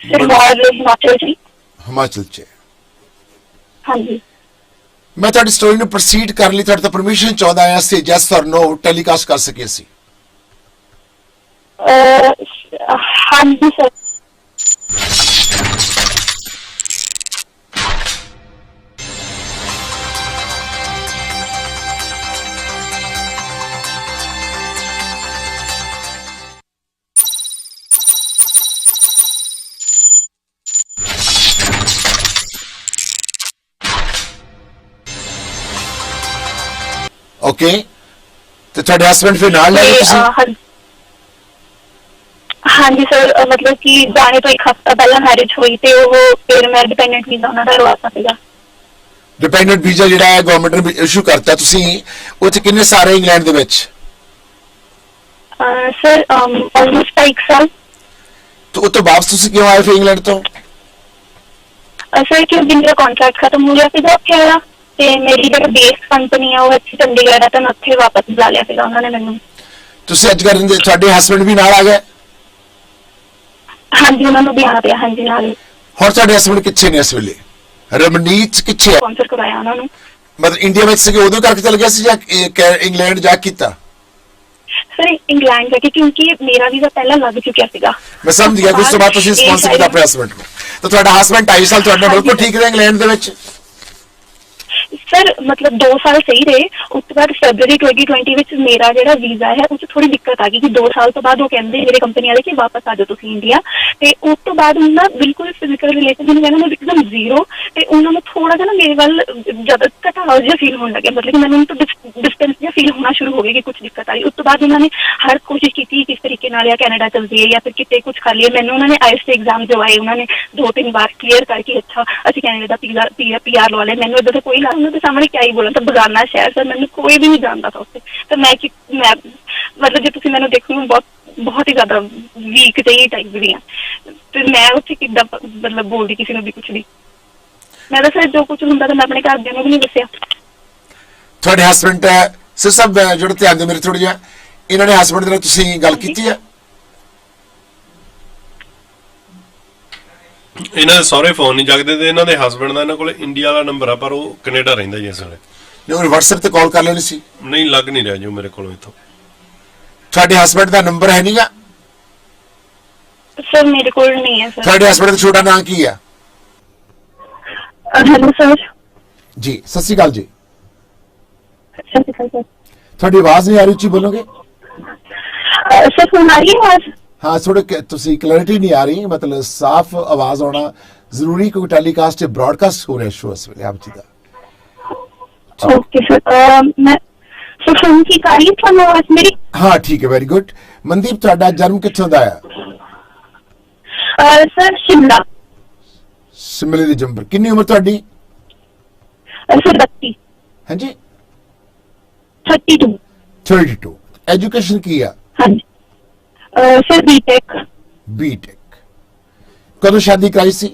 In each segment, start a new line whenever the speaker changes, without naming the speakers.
सिरमौर हिमाचल जी।
ਹਿਮਾਚਲ ਚ।
हाँ जी।
ਮੈਂ ਤੁਹਾਡੀ ਸਟੋਰੀ ਨੂੰ ਪ੍ਰੋਸੀਡ ਕਰਨ ਲਈ ਤੁਹਾਡੇ ਤੋਂ ਪਰਮਿਸ਼ਨ ਚਾਹੁੰਦਾ ਹਾਂ ਅਸੀਂ ਜੈਸ ਔਰ ਨੋ ਟੈਲੀਕਾਸਟ ਕਰ ਸਕੀਏ ਅਸੀਂ।
हाँ जी सर।
ਓਕੇ ਤੇ ਤੁਹਾਡੇ ਹਸਬੰਡ ਫਿਰ ਨਾਲ ਲੈ ਗਏ ਤੁਸੀਂ?
हाँ जी सर, मतलब कि जाने तो एक हफ्ता पहला मैरिज हुई थे वो, फिर मैं डिपेंडेंट वीजा उन्होंने करवाता सीगा।
ਡਿਪੈਂਡੈਂਟ ਵੀਜ਼ਾ ਜਿਹੜਾ ਹੈ ਗਵਰਨਮੈਂਟ ਨੇ ਇਸ਼ੂ ਕਰਤਾ, ਤੁਸੀਂ ਉੱਥੇ ਕਿੰਨੇ ਸਾਰੇ ਇੰਗਲੈਂਡ ਦੇ ਵਿੱਚ?
सर ऑलमोस्ट 1 साल।
तो ਉਸ ਤੋਂ ਵਾਪਸ ਤੁਸੀਂ ਕਿਉਂ ਆਏ ਫਿਰ ਇੰਗਲੈਂਡ ਤੋਂ?
सर क्योंकि मेरा कॉन्ट्रैक्ट खत्म हो गया सीगा उत्थे वाला, ਤੇ ਮੇਰੀ ਜਿਹੜੀ ਬੇਸ ਕੰਪਨੀ ਆ ਉਹ ਇੱਥੇ ਚੰਡੀਗੜ੍ਹ ਆ, ਤਾਂ ਮੈਂ ਉੱਥੇ ਵਾਪਸ ਬੁਲਾ ਲਿਆ ਸੀਗਾ ਉਹਨਾਂ ਨੇ ਮੈਨੂੰ।
ਤੁਸੀਂ ਅੱਜ ਕੱਲ੍ਹ ਰਹਿੰਦੇ, ਤੁਹਾਡੇ ਹਸਬੰਡ ਵੀ ਨਾਲ ਆ ਗਏ?
ਹਾਂਜੀ ਉਹਨਾਂ ਨੂੰ ਵੀ ਆਉਣਾ ਪਿਆ। ਹਾਂਜੀ ਨਾਲ।
ਹੁਣ ਤੁਹਾਡੇ ਹਸਬੰਡ ਕਿੱਥੇ ਨੇ ਇਸ ਵੇਲੇ? ਰਮਨੀਤ ਕਿੱਥੇ ਹੈ?
ਸਪਾਂਸਰ ਕਰਵਾਇਆ ਉਹਨਾਂ ਨੂੰ।
ਮਤਲਬ ਇੰਡੀਆ ਵਿੱਚ ਸੀਗੇ ਉਦੋਂ ਕਰਕੇ ਚਲ ਗਿਆ ਸੀ ਜਾਂ ਇੰਗਲੈਂਡ ਜਾ ਕੀਤਾ?
ਸਰ ਇੰਗਲੈਂਡ ਜਾ ਕੇ, ਕਿਉਂਕਿ ਮੇਰਾ ਵੀਜ਼ਾ ਪਹਿਲਾਂ ਲੱਗ ਚੁੱਕਿਆ ਸੀਗਾ।
ਮੈਂ ਸਮਝ ਗਿਆ। ਉਸ ਤੋਂ ਬਾਅਦ ਤੁਸੀਂ ਸਪਾਂਸਰ ਕੀਤਾ ਆਪਣੇ ਹਸਬੰਡ ਨੂੰ, ਤਾਂ ਤੁਹਾਡਾ ਹਸਬੰਡ 2.5 ਸਾਲ ਤੁਹਾਡੇ ਨਾਲ ਬਿਲਕੁਲ ਠੀਕ ਰਿਹਾ ਇੰਗਲੈਂਡ ਦੇ ਵਿੱਚ?
सर मतलब 2 साल सही रहे, उसके बाद फरवरी 2020 ਵਿੱਚ ਮੇਰਾ ਜਿਹੜਾ ਵੀਜ਼ਾ ਹੈ ਉਹ 'ਚ ਥੋੜੀ ਦਿੱਕਤ ਆ ਗਈ ਕਿ 2 ਸਾਲ ਤੋਂ ਬਾਅਦ ਉਹ ਕਹਿੰਦੇ ਮੇਰੇ ਕੰਪਨੀ ਵਾਲੇ ਕਿ ਵਾਪਸ ਆ ਜਾਓ ਤੁਸੀਂ ਇੰਡੀਆ, ਤੇ ਉਸ ਤੋਂ ਬਾਅਦ ਉਹਨਾਂ ਬਿਲਕੁਲ ਫਿਜ਼ੀਕਲ ਰਿਲੇਸ਼ਨ ਜਿਹਨੂੰ ਕਹਿੰਦੇ ਨੇ ਇੱਕਦਮ ਜ਼ੀਰੋ, ਤੇ ਉਹਨਾਂ ਨੂੰ ਥੋੜਾ ਜਿਹਾ ਨਾ ਮੇਰੇ ਵੱਲ ਜ਼ਿਆਦਾ ਘਟਾਓ ਜਿਹਾ ਫੀਲ ਹੋਣ ਲੱਗਿਆ, ਮਤਲਬ ਕਿ ਮੈਨੂੰ ਉਹਨਾਂ ਤੋਂ ਡਿਸਟੈਂਸ ਜਿਹਾ ਫੀਲ ਹੋਣਾ ਸ਼ੁਰੂ ਹੋ ਗਿਆ ਕਿ ਕੁਝ ਦਿੱਕਤ ਆ ਰਹੀ। ਉਸ ਤੋਂ ਬਾਅਦ ਉਹਨਾਂ ਨੇ ਹਰ ਕੋਸ਼ਿਸ਼ ਕੀਤੀ ਕਿਸ ਤਰੀਕੇ ਨਾਲ ਜਾਂ ਕੈਨੇਡਾ ਚਲ ਜਾਈਏ ਜਾਂ ਫਿਰ ਕਿਤੇ ਕੁਝ ਕਰ ਲਈਏ। ਮੈਨੂੰ ਉਹਨਾਂ ਨੇ ਆਈਐਲਟਸ ਦੇ ਐਗਜ਼ਾਮ ਦਿਵਾਏ, ਉਹਨਾਂ ਨੇ 2-3 ਵਾਰ ਕਲੀਅਰ ਕਰਕੇ ਅੱਛਾ ਅਸੀਂ ਕੈਨੇਡਾ ਦਾ ਪੀਆਰ ਲਵਾ ਲਿਆ। ਮੈਨੂੰ ਇੱਦਾਂ ਦਾ ਕੋਈ ਉਹਨਾਂ ਦੇ ਸਾਹਮਣੇ ਕਿਆ ਹੀ ਬੋਲਾਂ, ਤਾਂ ਬਗਾਨਾ ਸ਼ਹਿਰ ਸਰ, ਮੈਨੂੰ ਕੋਈ ਵੀ ਨਹੀਂ ਜਾਣਦਾ था ਉੱਥੇ, ਤਾਂ ਮੈਂ ਮਤਲਬ ਜੇ ਤੁਸੀਂ ਮੈਨੂੰ ਦੇਖੋਗੇ ਬਹੁਤ ਹੀ ਜ਼ਿਆਦਾ ਵੀਕ ਜਿਹੀ ਟਾਈਪ ਦੀ ਆ, ਤੇ ਮੈਂ ਉੱਥੇ ਕਿੱਦਾਂ ਮਤਲਬ ਬੋਲਦੀ ਕਿਸੇ ਨੂੰ ਵੀ ਕੁਝ ਵੀ। ਮੈਂ ਤਾਂ ਸਰ ਜੋ ਕੁਝ ਹੁੰਦਾ ਤਾਂ ਮੈਂ ਆਪਣੇ ਘਰਦਿਆਂ ਨੂੰ ਵੀ ਨਹੀਂ ਦੱਸਿਆ।
ਤੁਹਾਡੇ ਹਸਬੰਡ ਸਿਰ ਸਾਹਿਬ ਜਿਹੜਾ ਧਿਆਨ ਦਿਓ ਮੇਰੇ ਥੋੜਾ ਜਿਹਾ, ਇਹਨਾਂ ਨੇ ਹਸਬੰਡ ਦੇ ਨਾਲ ਤੁਸੀਂ ਗੱਲ ਕੀਤੀ ਹੈ?
ਇਹਨਾਂ ਦੇ ਸਾਰੇ ਫੋਨ ਨਹੀਂ ਜਗਦੇ, ਤੇ ਇਹਨਾਂ ਦੇ ਹਸਬੰਡ ਦਾ ਇਹਨਾਂ ਕੋਲ ਇੰਡੀਆ ਵਾਲਾ ਨੰਬਰ ਆ, ਪਰ ਉਹ ਕੈਨੇਡਾ ਰਹਿੰਦਾ ਜੀ ਇਸ ਵੇਲੇ।
ਨਹੀਂ ਉਹਨੇ WhatsApp ਤੇ ਕਾਲ ਕਰ ਲੈਣੀ ਸੀ।
ਨਹੀਂ ਲੱਗ ਨਹੀਂ ਰਿਹਾ ਜੀ ਮੇਰੇ ਕੋਲ ਇੱਥੋਂ।
ਤੁਹਾਡੇ ਹਸਬੰਡ ਦਾ ਨੰਬਰ ਹੈ ਨਹੀਂਗਾ?
ਸਰ ਮੇਰੇ ਕੋਲ ਨਹੀਂ ਹੈ ਸਰ।
ਤੁਹਾਡੇ ਹਸਬੰਡ ਦਾ ਛੋਟਾ ਨਾਮ ਕੀ ਹੈ?
Hello sir.
ਜੀ ਸਤਿ ਸ਼੍ਰੀ ਅਕਾਲ ਜੀ।
ਸਤਿ ਸ਼੍ਰੀ ਅਕਾਲ ਸਰ।
ਤੁਹਾਡੀ ਆਵਾਜ਼ ਨਹੀਂ ਆ ਰਹੀ, ਉੱਚੀ ਬੋਲੋਗੇ?
ਸਰ ਸੁਣ ਆ ਰਹੀ ਹੈ ਆਵਾਜ਼?
हाँ थोड़े तुसी क्लैरिटी नहीं आ रही, मतलब साफ आवाज होना जरूरी, क्योंकि टेलीकास्ट ब्रॉडकास्ट हो रहा है शो इस वेले आप जी दा।
ओके सर, मैं सर फोन की आ रही है आवाज मेरी?
हाँ ठीक है, वेरी गुड। मनदीप ਤੁਹਾਡਾ जन्म कित्थों दा है?
सर शिमला।
शिमले दी जंबर। कितनी उम्र ਤੁਹਾਡੀ?
सर 32।
हाँ जी
32।
32। एजुकेशन की है?
हाँ जी सर बीटेक।
बीटेक। कदों शादी कराई सी?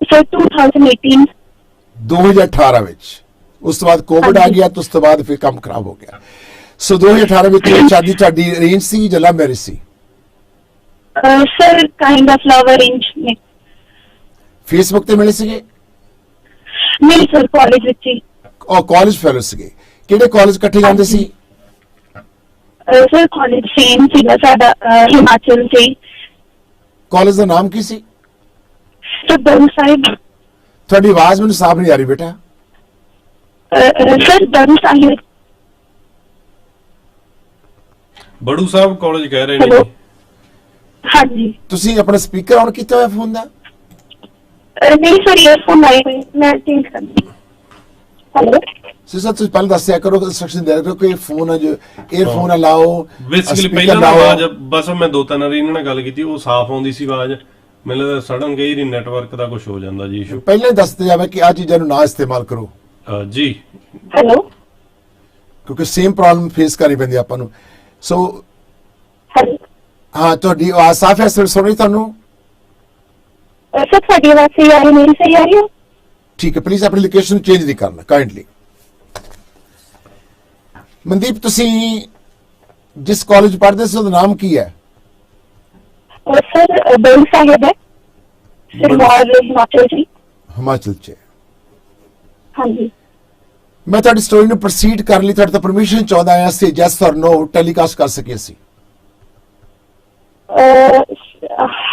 सर 2018।
2018 ਵਿੱਚ। ਉਸ ਤੋਂ ਬਾਅਦ ਕੋਵਿਡ ਆ ਗਿਆ, ਤਾਂ ਉਸ ਤੋਂ ਬਾਅਦ ਫਿਰ ਕੰਮ ਖਰਾਬ ਹੋ ਗਿਆ। ਸੋ 2018 ਵਿੱਚ ਸ਼ਾਦੀ ਤੁਹਾਡੀ ਅਰੇਂਜ ਸੀ ਜਾਂ love marriage C?
Sir kind of love arrange ਨੇ।
ਫੇਸਬੁੱਕ ਤੇ ਮਿਲੇ ਸੀਗੇ?
ਨਹੀਂ ਸਰ ਕਾਲਜ ਵਿੱਚ ਹੀ।
ਉਹ ਕਾਲਜ ਫੈਲੋ ਸੀਗੇ। ਕਿਹੜੇ ਕਾਲਜ ਇਕੱਠੇ ਜਾਂਦੇ ਸੀ?
ਸਰ ਕਾਲਜ ਸੇਮ ਸੀਗਾ ਸਾਡਾ, ਹਿਮਾਚਲ ਚ।
ਕਾਲਜ ਦਾ ਨਾਮ ਕੀ ਸੀ?
ਸਰ ਦਰੂ ਸਾਹਿਬ।
ਤੁਹਾਡੀ ਆਵਾਜ਼ ਮੈਨੂੰ ਸਾਫ਼ ਨਹੀਂ ਆ ਰਹੀ ਬੇਟਾ।
ਸਰ ਦਰੂ ਸਾਹਿਬ।
ਬੜੂ ਸਾਹਿਬ ਕਾਲਜ ਕਹਿ ਰਹੇ ਨੇ
ਹੈਲੋ।
ਜੀ।
ਹਾਂਜੀ।
ਤੁਸੀਂ ਆਪਣਾ ਸਪੀਕਰ ਆਨ ਕੀਤਾ ਹੋਇਆ ਫੋਨ ਦਾ?
ਨਹੀਂ ਸਰ ਈਅਰਫੋਨ ਲਾਏ ਹੋਏ, ਮੈਂ ਚੇਂਜ ਕਰਦੀ। ਹੈਲੋ
ਸਿਰ ਤੁਸੀਂ ਪਹਿਲਾਂ ਦੱਸਿਆ ਕਰੋ, ਇੰਸਟਰਕਸ਼ਨ ਦੇ ਕਰੋ ਕਿ ਫੋਨ ਜੋ ਏਅਰਫੋਨ ਲਾਓ।
ਬੇਸਿਕਲੀ ਪਹਿਲਾਂ ਨਾ ਆਵਾਜ਼ ਬਸ ਮੈਂ 2-3 ਵਾਰੀ ਇਹਨਾਂ ਨਾਲ ਗੱਲ ਕੀਤੀ, ਉਹ ਸਾਫ਼ ਆਉਂਦੀ ਸੀ ਆਵਾਜ਼। ਮੈਨੂੰ ਲੱਗਦਾ ਸਡਨ ਕਈ ਵਾਰੀ ਨੈਟਵਰਕ ਦਾ ਕੁਝ ਹੋ ਜਾਂਦਾ ਜੀ ਇਸ਼ੂ।
ਪਹਿਲਾਂ ਹੀ ਦੱਸਦੇ ਜਾਵੇ ਕਿ ਆ ਚੀਜ਼ਾਂ ਨੂੰ ਨਾ ਇਸਤੇਮਾਲ ਕਰੋ
ਜੀ।
ਹੈਲੋ।
ਕਿਉਂਕਿ ਸੇਮ ਪ੍ਰੋਬਲਮ ਫੇਸ ਕਰਨੀ ਪੈਂਦੀ ਆਪਾਂ ਨੂੰ। So
hello.
ਹਾਂ ਤੁਹਾਡੀ ਆਵਾਜ਼ ਸਾਫ਼ ਹੈ ਸਰ, ਸੁਣ ਰਹੀ ਤੁਹਾਨੂੰ?
ਸਰ ਤੁਹਾਡੀ ਆਵਾਜ਼ ਸਹੀ ਆ ਰਹੀ, ਮੇਰੀ ਸਹੀ ਆ ਰਹੀ ਹੈ?
ਠੀਕ ਹੈ, ਪਲੀਜ਼ ਆਪਣੀ ਲੋਕੇਸ਼ਨ ਚੇਂਜ ਨਹੀਂ ਕਰਨਾ ਕਾਈਂਡਲੀ। ਮਨਦੀਪ ਤੁਸੀਂ ਜਿਸ ਕਾਲਜ ਪੜ੍ਹਦੇ ਸੀ ਉਹਦਾ ਨਾਮ ਕੀ ਹੈ?
और सर बड़ी साहिब है सिरमौर हिमाचल जी।
ਹਿਮਾਚਲ ਚ।
हाँ जी।
ਮੈਂ ਤੁਹਾਡੀ ਸਟੋਰੀ ਨੂੰ ਪ੍ਰੋਸੀਡ ਕਰਨ ਲਈ ਤੁਹਾਡੇ ਤੋਂ ਪਰਮਿਸ਼ਨ ਚਾਹੁੰਦਾ ਹਾਂ ਸੀ ਜੈਸ ਔਰ ਨੋ ਟੈਲੀਕਾਸਟ ਕਰ ਸਕੀਏ ਸੀ।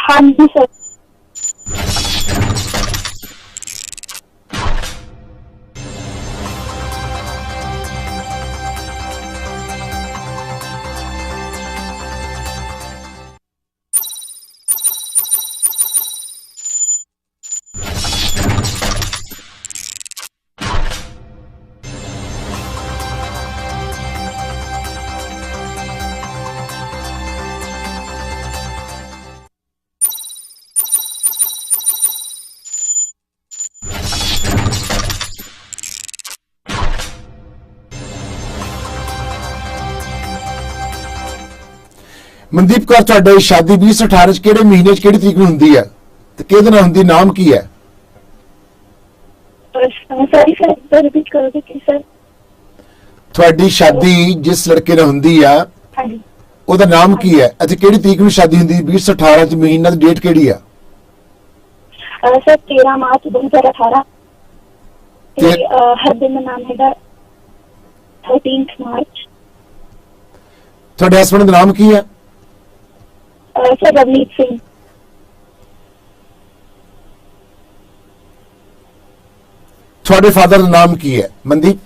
हाँ जी सर।
ਮਨਦੀਪ ਕੌਰ ਤੁਹਾਡੀ ਸ਼ਾਦੀ 2018 ਚ ਕਿਹੜੇ ਮਹੀਨੇ ਚ ਕਿਹੜੀ ਤਰੀਕ ਨੂੰ ਹੁੰਦੀ ਹੈ ਤੇ ਕਿਹਦੇ ਨਾਲ ਹੁੰਦੀ, ਨਾਮ ਕੀ ਹੈ?
सॉरी सर रिपीट करोगे कि सर?
ਤੁਹਾਡੀ ਸ਼ਾਦੀ ਜਿਸ ਲੜਕੇ ਨਾਲ ਹੁੰਦੀ ਆ
हाँ जी।
ਉਹਦਾ ਨਾਮ ਕੀ ਹੈ ਅਤੇ ਕਿਹੜੀ ਤਰੀਕ ਨੂੰ ਸ਼ਾਦੀ ਹੁੰਦੀ? 2018 ਚ ਮਹੀਨਾ ਦੀ ਡੇਟ ਕਿਹੜੀ ਆ?
सर 13 मार्च 2018। हस्बैंड का नाम है 13 मार्च।
ਤੁਹਾਡੇ ਹਸਬੰਡ ਦਾ ਨਾਮ ਕੀ ਹੈ?
सर रवनीत सिंह।
ਤੁਹਾਡੇ ਫਾਦਰ ਦਾ ਨਾਮ ਕੀ ਹੈ ਮਨਦੀਪ?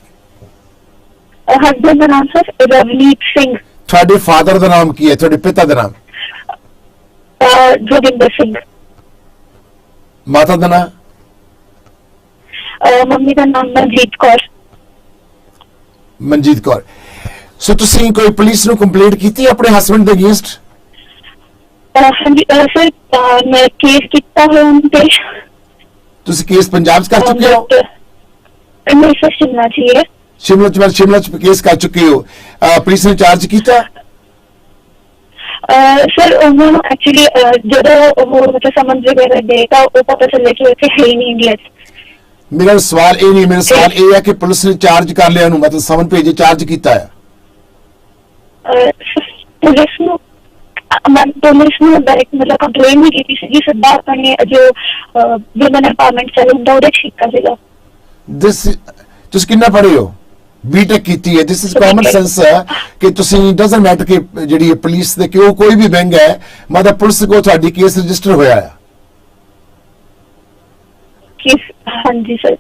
हस्बैंड का नाम सर रवनीत सिंह।
ਤੁਹਾਡੇ ਫਾਦਰ ਦਾ ਨਾਮ ਕੀ ਹੈ? ਤੁਹਾਡੇ ਪਿਤਾ ਦਾ ਨਾਮ?
जोगिंदर सिंह।
ਮਾਤਾ ਦਾ ਨਾਮ?
मम्मी का नाम मनजीत कौर।
ਮਨਜੀਤ ਕੌਰ। ਸੋ ਤੁਸੀਂ ਕੋਈ ਪੁਲਿਸ ਨੂੰ ਕੰਪਲੇਂਟ ਕੀਤੀ ਆਪਣੇ ਹਸਬੰਡ ਦੇ ਅਗੇਂਸਟ?
हाँ जी सर मैं केस किया है उन पे।
ਤੁਸੀਂ ਕੇਸ ਪੰਜਾਬ 'ਚ ਕਰ ਚੁੱਕੇ ਹੋ?
नहीं सर शिमला चाहिए।
ਸ਼ਿਮਲਾ 'ਚ ਕੇਸ ਕਰ ਚੁੱਕੇ ਹੋ। ਪੁਲਿਸ ਨੇ ਚਾਰਜ ਕੀਤਾ?
सर उन्होंने एक्चुअली जो वो मतलब समझ वगैरह देगा वो पता चले कि वैसे है ही नहीं इंडिया।
ਮੇਰਾ ਸਵਾਲ ਇਹ ਨਹੀਂ, ਮੇਰਾ ਸਵਾਲ ਇਹ ਹੈ ਕਿ ਪੁਲਿਸ ਨੇ ਚਾਰਜ ਕਰ ਲਿਆ ਨੂੰ, ਮਤਲਬ ਸਮਨ ਭੇਜੇ, ਚਾਰਜ ਕੀਤਾ ਹੈ?
पुलिस ਨੂੰ डायरेक्ट मतलब कंप्लेन नहीं की थी सीधा अपने जो वुमेन एम्पावरमेंट सेल ਹੁੰਦਾ ਉਹਦੇ ਠੀਕ ਸੀਗਾ।
ਤੁਸੀਂ ਕਿੰਨਾ ਪੜ੍ਹੇ ਹੋ? ਬੀਟੈਕ ਕੀਤੀ ਹੈ। ਦਿਸ ਇਜ਼ ਕਾਮਨ ਸੈਂਸ ਕਿ ਤੁਸੀਂ ਡਸਨਟ ਮੈਟਰ ਕਿ ਜਿਹੜੀ ਪੁਲਿਸ ਦੇ ਕਿ ਉਹ ਕੋਈ ਵੀ ਬੈਂਕ ਹੈ, ਮਤਲਬ ਪੁਲਿਸ ਕੋ ਤੁਹਾਡੀ ਕੇਸ ਰਜਿਸਟਰ ਹੋਇਆ ਹੈ।
केस हाँ जी sir.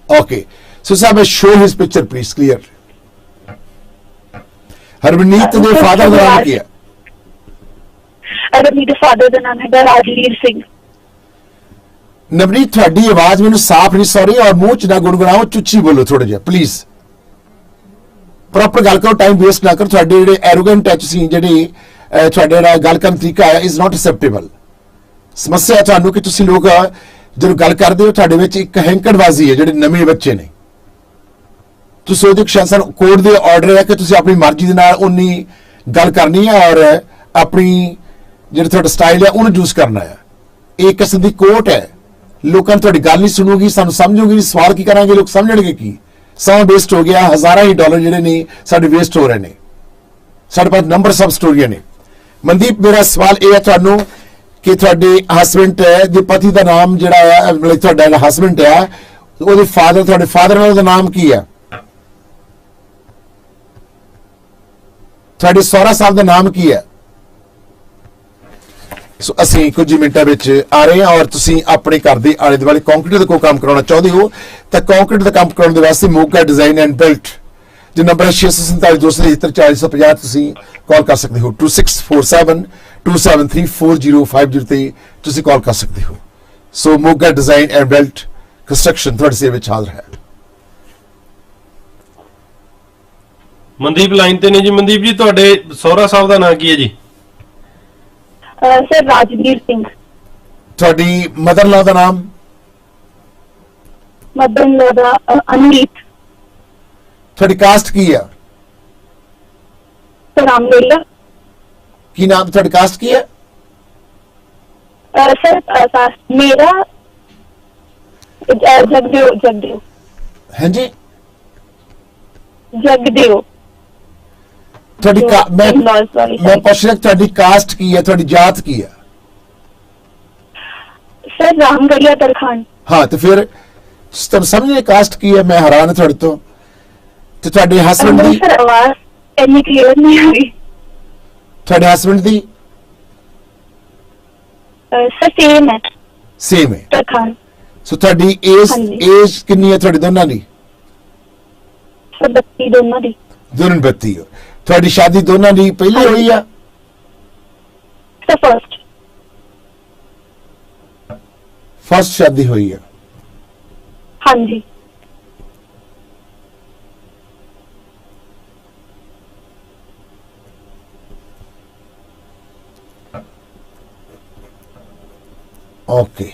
Okay, so sir, show his picture, please, clear. Harmanit ਦੇ ਫਾਦਰ ਦਾ ਨਾਮ ਕੀ ਹੈ?
रवनीत के फादर का नाम है राजवीर सिंह।
ਨਵਨੀਤ ਤੁਹਾਡੀ ਆਵਾਜ਼ ਮੈਨੂੰ ਸਾਫ਼ ਨਹੀਂ ਸੌਰੀ ਔਰ ਮੂੰਹ ਚ ਨਾ ਗੁਣਗੁਣਾਓ, ਚੁੱਚੀ ਬੋਲੋ ਥੋੜਾ ਜਿਹਾ ਪਲੀਜ਼। ਪ੍ਰੋਪਰ ਗੱਲ ਕਰੋ, ਟਾਈਮ ਵੇਸਟ ਨਾ ਕਰੋ। ਤੁਹਾਡੇ ਜਿਹੜੇ ਐਰੋਗੈਂਟ ਟੱਚ ਸੀ, ਜਿਹੜੀ ਤੁਹਾਡਾ ਜਿਹੜਾ ਗੱਲ ਕਰਨ ਤਰੀਕਾ ਹੈ ਇਜ਼ ਨਾਟ ਐਕਸੈਪਟੇਬਲ। ਸਮੱਸਿਆ ਤੁਹਾਨੂੰ ਕਿ ਤੁਸੀਂ ਲੋਕ ਜਦੋਂ ਗੱਲ ਕਰਦੇ ਹੋ ਤੁਹਾਡੇ ਵਿੱਚ ਇੱਕ ਹੈਂਕੜਬਾਜ਼ੀ ਹੈ। ਜਿਹੜੇ ਨਵੇਂ ਬੱਚੇ ਨੇ ਤੁਸੀਂ ਸੋਚਦੇ ਕਿ ਸ਼ਾਇਦ ਸਾਨੂੰ ਕੋਰਟ ਦੇ ਆਰਡਰ ਹੈ ਕਿ ਤੁਸੀਂ ਆਪਣੀ ਮਰਜ਼ੀ ਦੇ ਨਾਲ ਉਨੀ ਗੱਲ ਕਰਨੀ ਹੈ ਔਰ ਆਪਣੀ ਜਿਹੜਾ ਤੁਹਾਡਾ ਸਟਾਈਲ ਹੈ ਉਹਨੂੰ ਯੂਜ਼ ਕਰਨਾ ਹੈ। ਇਹ ਕਿਸਮ ਦੀ ਕੋਰਟ ਹੈ। ਲੋਕਾਂ ਨੇ ਤੁਹਾਡੀ ਗੱਲ ਨਹੀਂ ਸੁਣੂਗੀ, ਸਾਨੂੰ ਸਮਝੂਗੀ ਨਹੀਂ, ਸਵਾਲ ਕੀ ਕਰਾਂਗੇ, ਲੋਕ ਸਮਝਣਗੇ ਕੀ? ਸਮਾਂ ਵੇਸਟ ਹੋ ਗਿਆ, ਹਜ਼ਾਰਾਂ ਹੀ ਡਾਲਰ ਜਿਹੜੇ ਨੇ ਸਾਡੇ ਵੇਸਟ ਹੋ ਰਹੇ ਨੇ। ਸਾਡੇ ਪਾਸ ਨੰਬਰ ਸਬ ਸਟੋਰੀਆਂ ਨੇ। ਮਨਦੀਪ ਮੇਰਾ ਸਵਾਲ ਇਹ ਹੈ ਤੁਹਾਨੂੰ ਕਿ ਤੁਹਾਡੇ ਹਸਬੈਂਡ ਦੇ ਪਤੀ ਦਾ ਨਾਮ ਜਿਹੜਾ ਹੈ, ਤੁਹਾਡਾ ਜਿਹੜਾ ਹਸਬੈਂਡ ਹੈ ਉਹਦੇ ਫਾਦਰ, ਤੁਹਾਡੇ ਫਾਦਰ ਦਾ ਨਾਮ ਕੀ ਹੈ? ਤੁਹਾਡੇ ਸਹੁਰਾ ਸਾਹਿਬ ਦਾ ਨਾਮ ਕੀ ਹੈ? ਸੋ ਅਸੀਂ ਕੁਝ ਮਿੰਟਾਂ ਵਿੱਚ ਆ ਰਹੇ ਹਾਂ ਔਰ ਤੁਸੀਂ ਆਪਣੇ ਘਰ ਦੇ ਆਲੇ ਦੁਆਲੇ ਕੰਕਰੀਟ ਦਾ ਕੋਈ ਕੰਮ ਕਰਾਉਣਾ ਚਾਹੁੰਦੇ ਹੋ ਤਾਂ ਕੰਕਰੀਟ ਦਾ ਕੰਮ ਕਰਾਉਣ ਦੇ ਵਾਸਤੇ ਮੋਗਾ ਡਿਜ਼ਾਈਨ ਐਂਡ ਬਿਲਟ ਜੋ ਨੰਬਰ 647274050 ਤੁਸੀਂ ਕਾਲ ਕਰ ਸਕਦੇ ਹੋ। 2647273405 ਤੇ ਤੁਸੀਂ ਕਾਲ ਕਰ ਸਕਦੇ ਹੋ। So Moga design and built construction ਤੁਹਾਡੀ ਸੇਵਾ ਵਿੱਚ ਹਾਜ਼ਰ ਹੈ।
ਮਨਦੀਪ ਲਾਈਨ ਤੇ ਨੇ ਜੀ। ਮਨਦੀਪ ਜੀ ਤੁਹਾਡੇ ਸਹੁਰਾ ਸਾਹਿਬ ਦਾ ਨਾਂ ਕੀ ਹੈ ਜੀ?
सर राजवीर सिंह।
ਤੁਹਾਡੀ ਮਦਰ ਲਾ ਦਾ ਨਾਮ?
मदन लगा अनरीत।
ਤੁਹਾਡੀ ਕਾਸਟ ਕੀ ਹੈ?
सर रामलीला।
ਕੀ ਨਾਮ ਤੁਹਾਡੀ ਕਾਸਟ ਕੀ ਹੈ?
सर मेरा जगदेव जगदेव।
ਹਾਂਜੀ
जगदेव।
ਤੁਹਾਡੀ ਮੈਂ ਪੁੱਛ ਰਿਹਾ ਤੁਹਾਡੀ ਕਾਸਟ ਕੀ ਹੈ, ਤੁਹਾਡੀ ਜਾਤ ਕੀ ਹੈ?
सर रामगढ़िया तरखान।
हाँ तो फिर तुम समझे कास्ट की है? मैं हैरान थोड़े तो ਤੁਹਾਡੇ ਹਸਬੰਡ ਦੀ
सर आवाज इतनी क्लियर नहीं आ रही।
ਤੁਹਾਡੇ ਹਸਬੰਡ ਦੀ
सर सेम है
ਸੇਮ ਹੈ।
तरखान।
ਸੋ ਤੁਹਾਡੀ ਏਜ
ਹਾਂਜੀ।
ਏਜ ਕਿੰਨੀ ਹੈ ਤੁਹਾਡੀ ਦੋਨਾਂ ਦੀ?
सर 32 दोनों दी।
ਦੋਨੋਂ 32 ਹੋ। ਤੁਹਾਡੀ ਸ਼ਾਦੀ ਦੋਨਾਂ ਦੀ ਪਹਿਲੀ
ਹਾਂਜੀ।
ਹੋਈ ਆ?
Sir first.
ਫਸਟ ਸ਼ਾਦੀ ਹੋਈ ਹੈ।
हाँ जी।
ਓਕੇ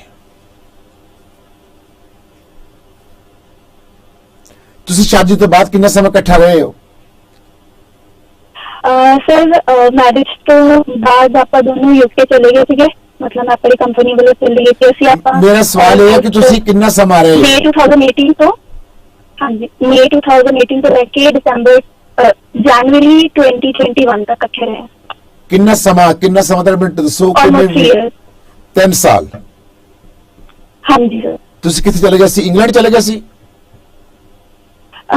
ਤੁਸੀਂ ਸ਼ਾਦੀ ਤੋਂ ਬਾਅਦ ਕਿੰਨਾ ਸਮਾਂ ਇਕੱਠਾ ਰਹੇ ਹੋ?
सर मैरिज तो बाद आप दोनों यूके चले गए थे, मतलब मैं अपनी कंपनी वालों चले गए थे ਅਸੀਂ ਆਪਾਂ।
ਮੇਰਾ ਸਵਾਲ ਇਹ ਹੈ ਕਿ ਤੁਸੀਂ ਕਿੰਨਾ ਸਮਾਂ ਰਹੇ ਹੋ?
मई 2018 ਤੋਂ, हाँ जी मई 2018 ਤੋਂ ਲੈ ਕੇ दिसंबर जनवरी 2021 तक इकट्ठे रहे।
ਕਿੰਨਾ ਸਮਾਂ ਤਾਂ ਮੈਨੂੰ ਦੱਸੋ।
Almost 3 years.
3 ਸਾਲ।
हाँ जी सर।
ਤੁਸੀਂ ਕਿੱਥੇ ਚਲੇ ਗਏ ਸੀ? ਇੰਗਲੈਂਡ ਚਲੇ ਗਏ ਸੀ?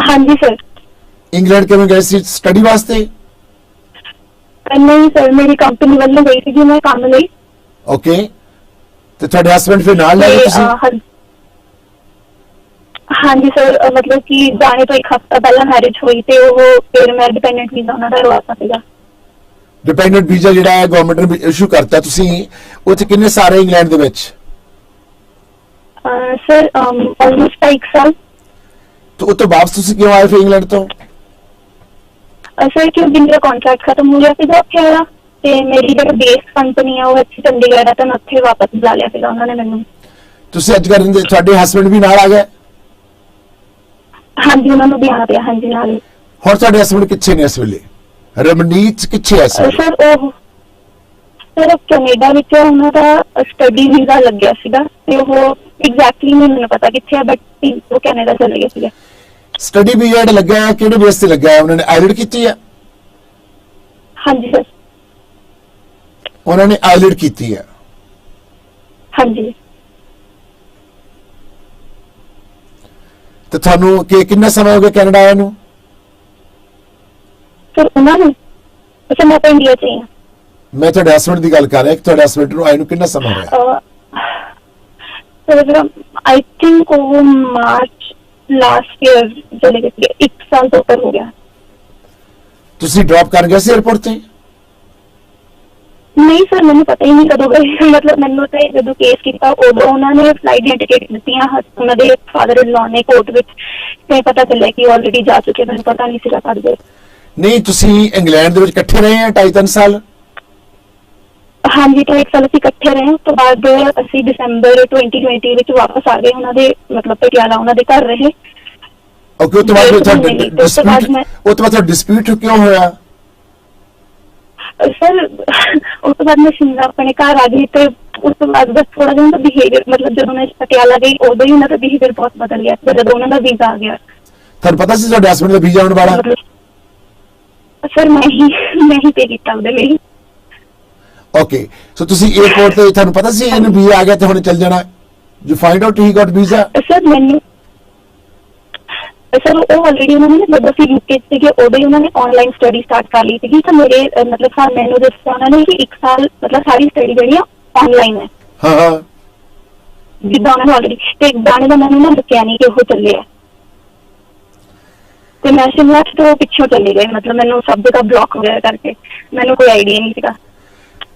हाँ जी सर।
ਇੰਗਲੈਂਡ ਕਿਵੇਂ ਗਏ ਸੀ? ਸਟੱਡੀ ਵਾਸਤੇ?
नहीं सर मेरी कंपनी वालों गई थी मैं काम ਲਈ।
ਓਕੇ ਤੇ ਤੁਹਾਡੇ ਹਸਬੰਡ ਫਿਰ ਨਾਲ ਲੈ ਗਏ ਤੁਸੀਂ?
हाँ जी सर मतलब कि जाने तो एक हफ्ता पहला मैरिज हुई थे वो फिर मैं डिपेंडेंट वीजा ਉਹਨਾਂ ਦਾ ਰਵਾਤਾ ਸੀਗਾ।
ਡਿਪੈਂਡੈਂਟ ਵੀਜ਼ਾ ਜਿਹੜਾ ਹੈ ਗਵਰਨਮੈਂਟ ਨੇ ਇਸ਼ੂ ਕਰਤਾ, ਤੁਸੀਂ ਉੱਥੇ ਕਿੰਨੇ ਸਾਰੇ ਇੰਗਲੈਂਡ ਦੇ ਵਿੱਚ?
सर ऑलमोस्ट 1 साल।
तो उतो वापस ਤੁਸੀਂ ਕਿਉਂ ਆਏ ਫਿਰ ਇੰਗਲੈਂਡ ਤੋਂ?
सर क्योंकि मेरा कॉन्ट्रैक्ट खत्म हो गया ਸੀਗਾ ਉੱਥੇ ਵਾਲਾ ਤੇ ਮੇਰੀ ਜਿਹੜੀ ਬੇਸ ਕੰਪਨੀ ਆ ਉਹ ਇੱਥੇ ਚੰਡੀਗੜ੍ਹ ਆ ਤਾਂ ਮੈਂ ਉੱਥੇ ਵਾਪਸ ਬੁਲਾ ਲਿਆ ਸੀਗਾ ਉਹਨਾਂ ਨੇ ਮੈਨੂੰ।
ਤੁਸੀਂ ਅੱਜ ਕੱਲ੍ਹ ਤੁਹਾਡੇ ਹਸਬੰਡ ਵੀ ਨਾਲ ਆ ਗਏ?
ਹਾਂਜੀ ਉਹਨਾਂ ਨੂੰ ਵੀ ਆਣਾ ਪਿਆ। ਹਾਂਜੀ ਨਾਲ।
ਹੁਣ ਤੁਹਾਡੇ ਹਸਬੰਡ ਕਿੱਥੇ ਨੇ ਇਸ ਵੇਲੇ? ਰਮਨੀਤ ਕਿੱਥੇ ਹੈ ਇਸ ਵੇਲੇ?
ਸਰ ਕੈਨੇਡਾ ਵਿੱਚ ਉਹਨਾਂ ਦਾ ਸਟੱਡੀ ਵੀਜ਼ਾ ਲੱਗਿਆ ਸੀਗਾ ਤੇ ਉਹ ਐਗਜ਼ੈਕਟਲੀ ਮੈਨੂੰ ਪਤਾ ਕਿੱਥੇ ਆ ਬਟ ਉਹ ਕੈਨੇਡਾ ਚਲੇ ਗਏ ਸੀਗੇ।
ਸਟੱਡੀ ਵੀਜ਼ਾ ਜਿਹੜਾ ਲੱਗਾ ਹੈ ਕਿਹੜੇ ਬੇਸ ਤੇ ਲੱਗਾ ਹੈ? ਉਹਨਾਂ ਨੇ ਆਈਲੈਂਡ ਕੀਤੀ ਹੈ?
ਹਾਂਜੀ ਸਰ।
ਉਹਨਾਂ ਨੇ ਆਈਲੈਂਡ ਕੀਤੀ ਹੈ?
ਹਾਂਜੀ।
ਤੇ ਤੁਹਾਨੂੰ ਕਿੰਨਾ ਸਮਾਂ ਹੋ ਗਿਆ ਕੈਨੇਡਾ ਆਇਆ ਨੂੰ?
ਸਰ ਉਹਨਾਂ ਨੂੰ ਅੱਛਾ ਮੈਂ ਤਾਂ ਇੰਡੀਆ ਚ ਹੀ ਹਾਂ।
ਮੈਂ ਤੁਹਾਡੇ ਹਸਬੰਡ ਦੀ ਗੱਲ ਕਰ ਰਿਹਾ ਕਿ ਤੁਹਾਡੇ ਹਸਬੰਡ ਨੂੰ ਆਏ ਨੂੰ ਕਿੰਨਾ ਸਮਾਂ ਹੋਇਆ?
ਸਰ ਆਈ ਥਿੰਕ ਉਹ ਮਾਰਚ ਲਾਸਟ ਈਅਰ ਚਲੇ ਗਏ ਸੀਗੇ। 1 ਸਾਲ ਤੋਂ ਉੱਪਰ ਹੋ ਗਿਆ।
ਤੁਸੀਂ ਡ੍ਰੌਪ ਕਰ ਗਏ ਸੀ 에어ਪੋਰਟ ਤੇ?
ਨਹੀਂ ਸਰ ਮੈਨੂੰ ਪਤਾ ਹੀ ਨਹੀਂ ਕਦੋਂ ਗਏ ਮਤਲਬ ਮੈਨੂੰ ਤਾਂ ਜਦੋਂ ਕੇਸ ਕੀਤਾ ਉਦੋਂ ਉਹਨਾਂ ਨੇ ਫਲਾਈਟ ਦੀਆਂ ਟਿਕਟ ਦਿੱਤੀਆਂ ਉਹਨਾਂ ਦੇ ਫਾਦਰ ਇਨ ਲਾ ਨੇ ਕੋਰਟ ਵਿੱਚ ਤੇ ਪਤਾ ਚੱਲਿਆ ਕਿ ਆਲਰੇਡੀ ਜਾ ਚੁੱਕੇ ਮੈਨੂੰ ਪਤਾ ਨਹੀਂ ਸੀਗਾ ਕਦ ਗਏ।
ਨਹੀਂ ਤੁਸੀਂ ਇੰਗਲੈਂਡ ਦੇ ਵਿੱਚ ਇਕੱਠੇ ਰਹੇ ਆ 2.5-3 ਸਾਲ?
ਹਾਂਜੀ ਤਾਂ 1 ਸਾਲ ਅਸੀਂ ਇਕੱਠੇ ਰਹੇ ਉਸ ਤੋਂ ਬਾਅਦ ਅਸੀਂ ਦਸੰਬਰ 2020 ਵਿੱਚ ਵਾਪਸ ਆ ਗਏ ਉਹਨਾਂ ਦੇ ਮਤਲਬ ਪਟਿਆਲਾ ਉਹਨਾਂ ਦੇ ਘਰ ਰਹੇ।
ਓਕੇ ਉਸ ਤੋਂ ਬਾਅਦ ਡਿਸਪਿਊਟ ਕਿਉਂ ਹੋਇਆ?
ਸਰ ਉਸ ਤੋਂ ਬਾਅਦ ਮੈਂ ਸ਼ਿਮਲਾ ਆਪਣੇ ਘਰ ਆ ਗਈ ਤੇ ਉਸ ਤੋਂ ਬਾਅਦ ਬਸ ਥੋੜਾ ਜਿਹਾ ਉਹਦਾ ਬਿਹੇਵੀਅਰ ਮਤਲਬ ਜਦੋਂ ਮੈਂ ਪਟਿਆਲਾ ਗਈ ਉਦੋਂ ਹੀ ਉਹਨਾਂ ਦਾ ਬਿਹੇਵੀਅਰ ਬਹੁਤ ਬਦਲ ਗਿਆ ਜਦੋਂ ਉਹਨਾਂ ਦਾ ਵੀਜ਼ਾ ਆ ਗਿਆ।
ਤੁਹਾਨੂੰ ਪਤਾ ਸੀ ਤੁਹਾਡੇ ਹਸਬੰਡ ਦਾ ਵੀਜ਼ਾ ਆਉਣ ਵਾਲਾ?
ਸਰ ਮੈਂ ਹੀ ਪੇ ਕੀਤਾ ਉਹਦੇ ਲਈ।
ਓਕੇ ਸੋ ਤੁਸੀਂ 에어ਪੋਰਟ ਤੇ ਤੁਹਾਨੂੰ ਪਤਾ ਸੀ ਇਹਨੂੰ ਵੀਜ਼ਾ ਆ ਗਿਆ ਤੇ ਹੁਣ ਚੱਲ ਜਾਣਾ? You find out he Gat visa?
Sir ਮੈਨੂੰ ਸਰ ਉਹ ਆਲਰੇਡੀ ਉਹਨਾਂ ਨੇ ਜਦੋਂ ਅਸੀਂ ਯੂਕੇ ਸੀਗੇ ਉਦੋਂ ਹੀ ਉਹਨਾਂ ਨੇ ਆਨਲਾਈਨ ਸਟੱਡੀ ਸਟਾਰਟ ਕਰ ਲਈ ਸੀਗੀ ਤਾਂ ਮੇਰੇ ਮਤਲਬ ਸਰ ਮੈਨੂੰ ਦੱਸਿਆ ਉਹਨਾਂ ਨੇ ਕਿ 1 ਸਾਲ ਮਤਲਬ ਸਾਰੀ ਸਟੱਡੀ ਜਿਹੜੀ ਆ ਆਨਲਾਈਨ ਹੈ।
ਹਾਂ
ਜਿੱਦਾਂ ਉਹਨਾਂ ਨੂੰ ਆਲਰੇਡੀ ਤੇ ਦਾਣੇ ਦਾ ਮੈਨੂੰ ਨਾ ਦੱਸਿਆ ਨਹੀਂ ਕਿ ਉਹ ਚੱਲੇ ਆ ਤੇ ਮੈਂ ਸ਼ਿਮਲਾ ਤੋਂ ਪਿੱਛੋਂ ਚਲੇ ਗਏ ਮਤਲਬ ਮੈਨੂੰ ਸਭ ਜਗ੍ਹਾ ਬਲੌਕ ਹੋ ਗਿਆ ਕਰਕੇ ਮੈਨੂੰ ਕੋਈ ਆਈਡੀਆ ਨਹੀਂ ਸੀਗਾ।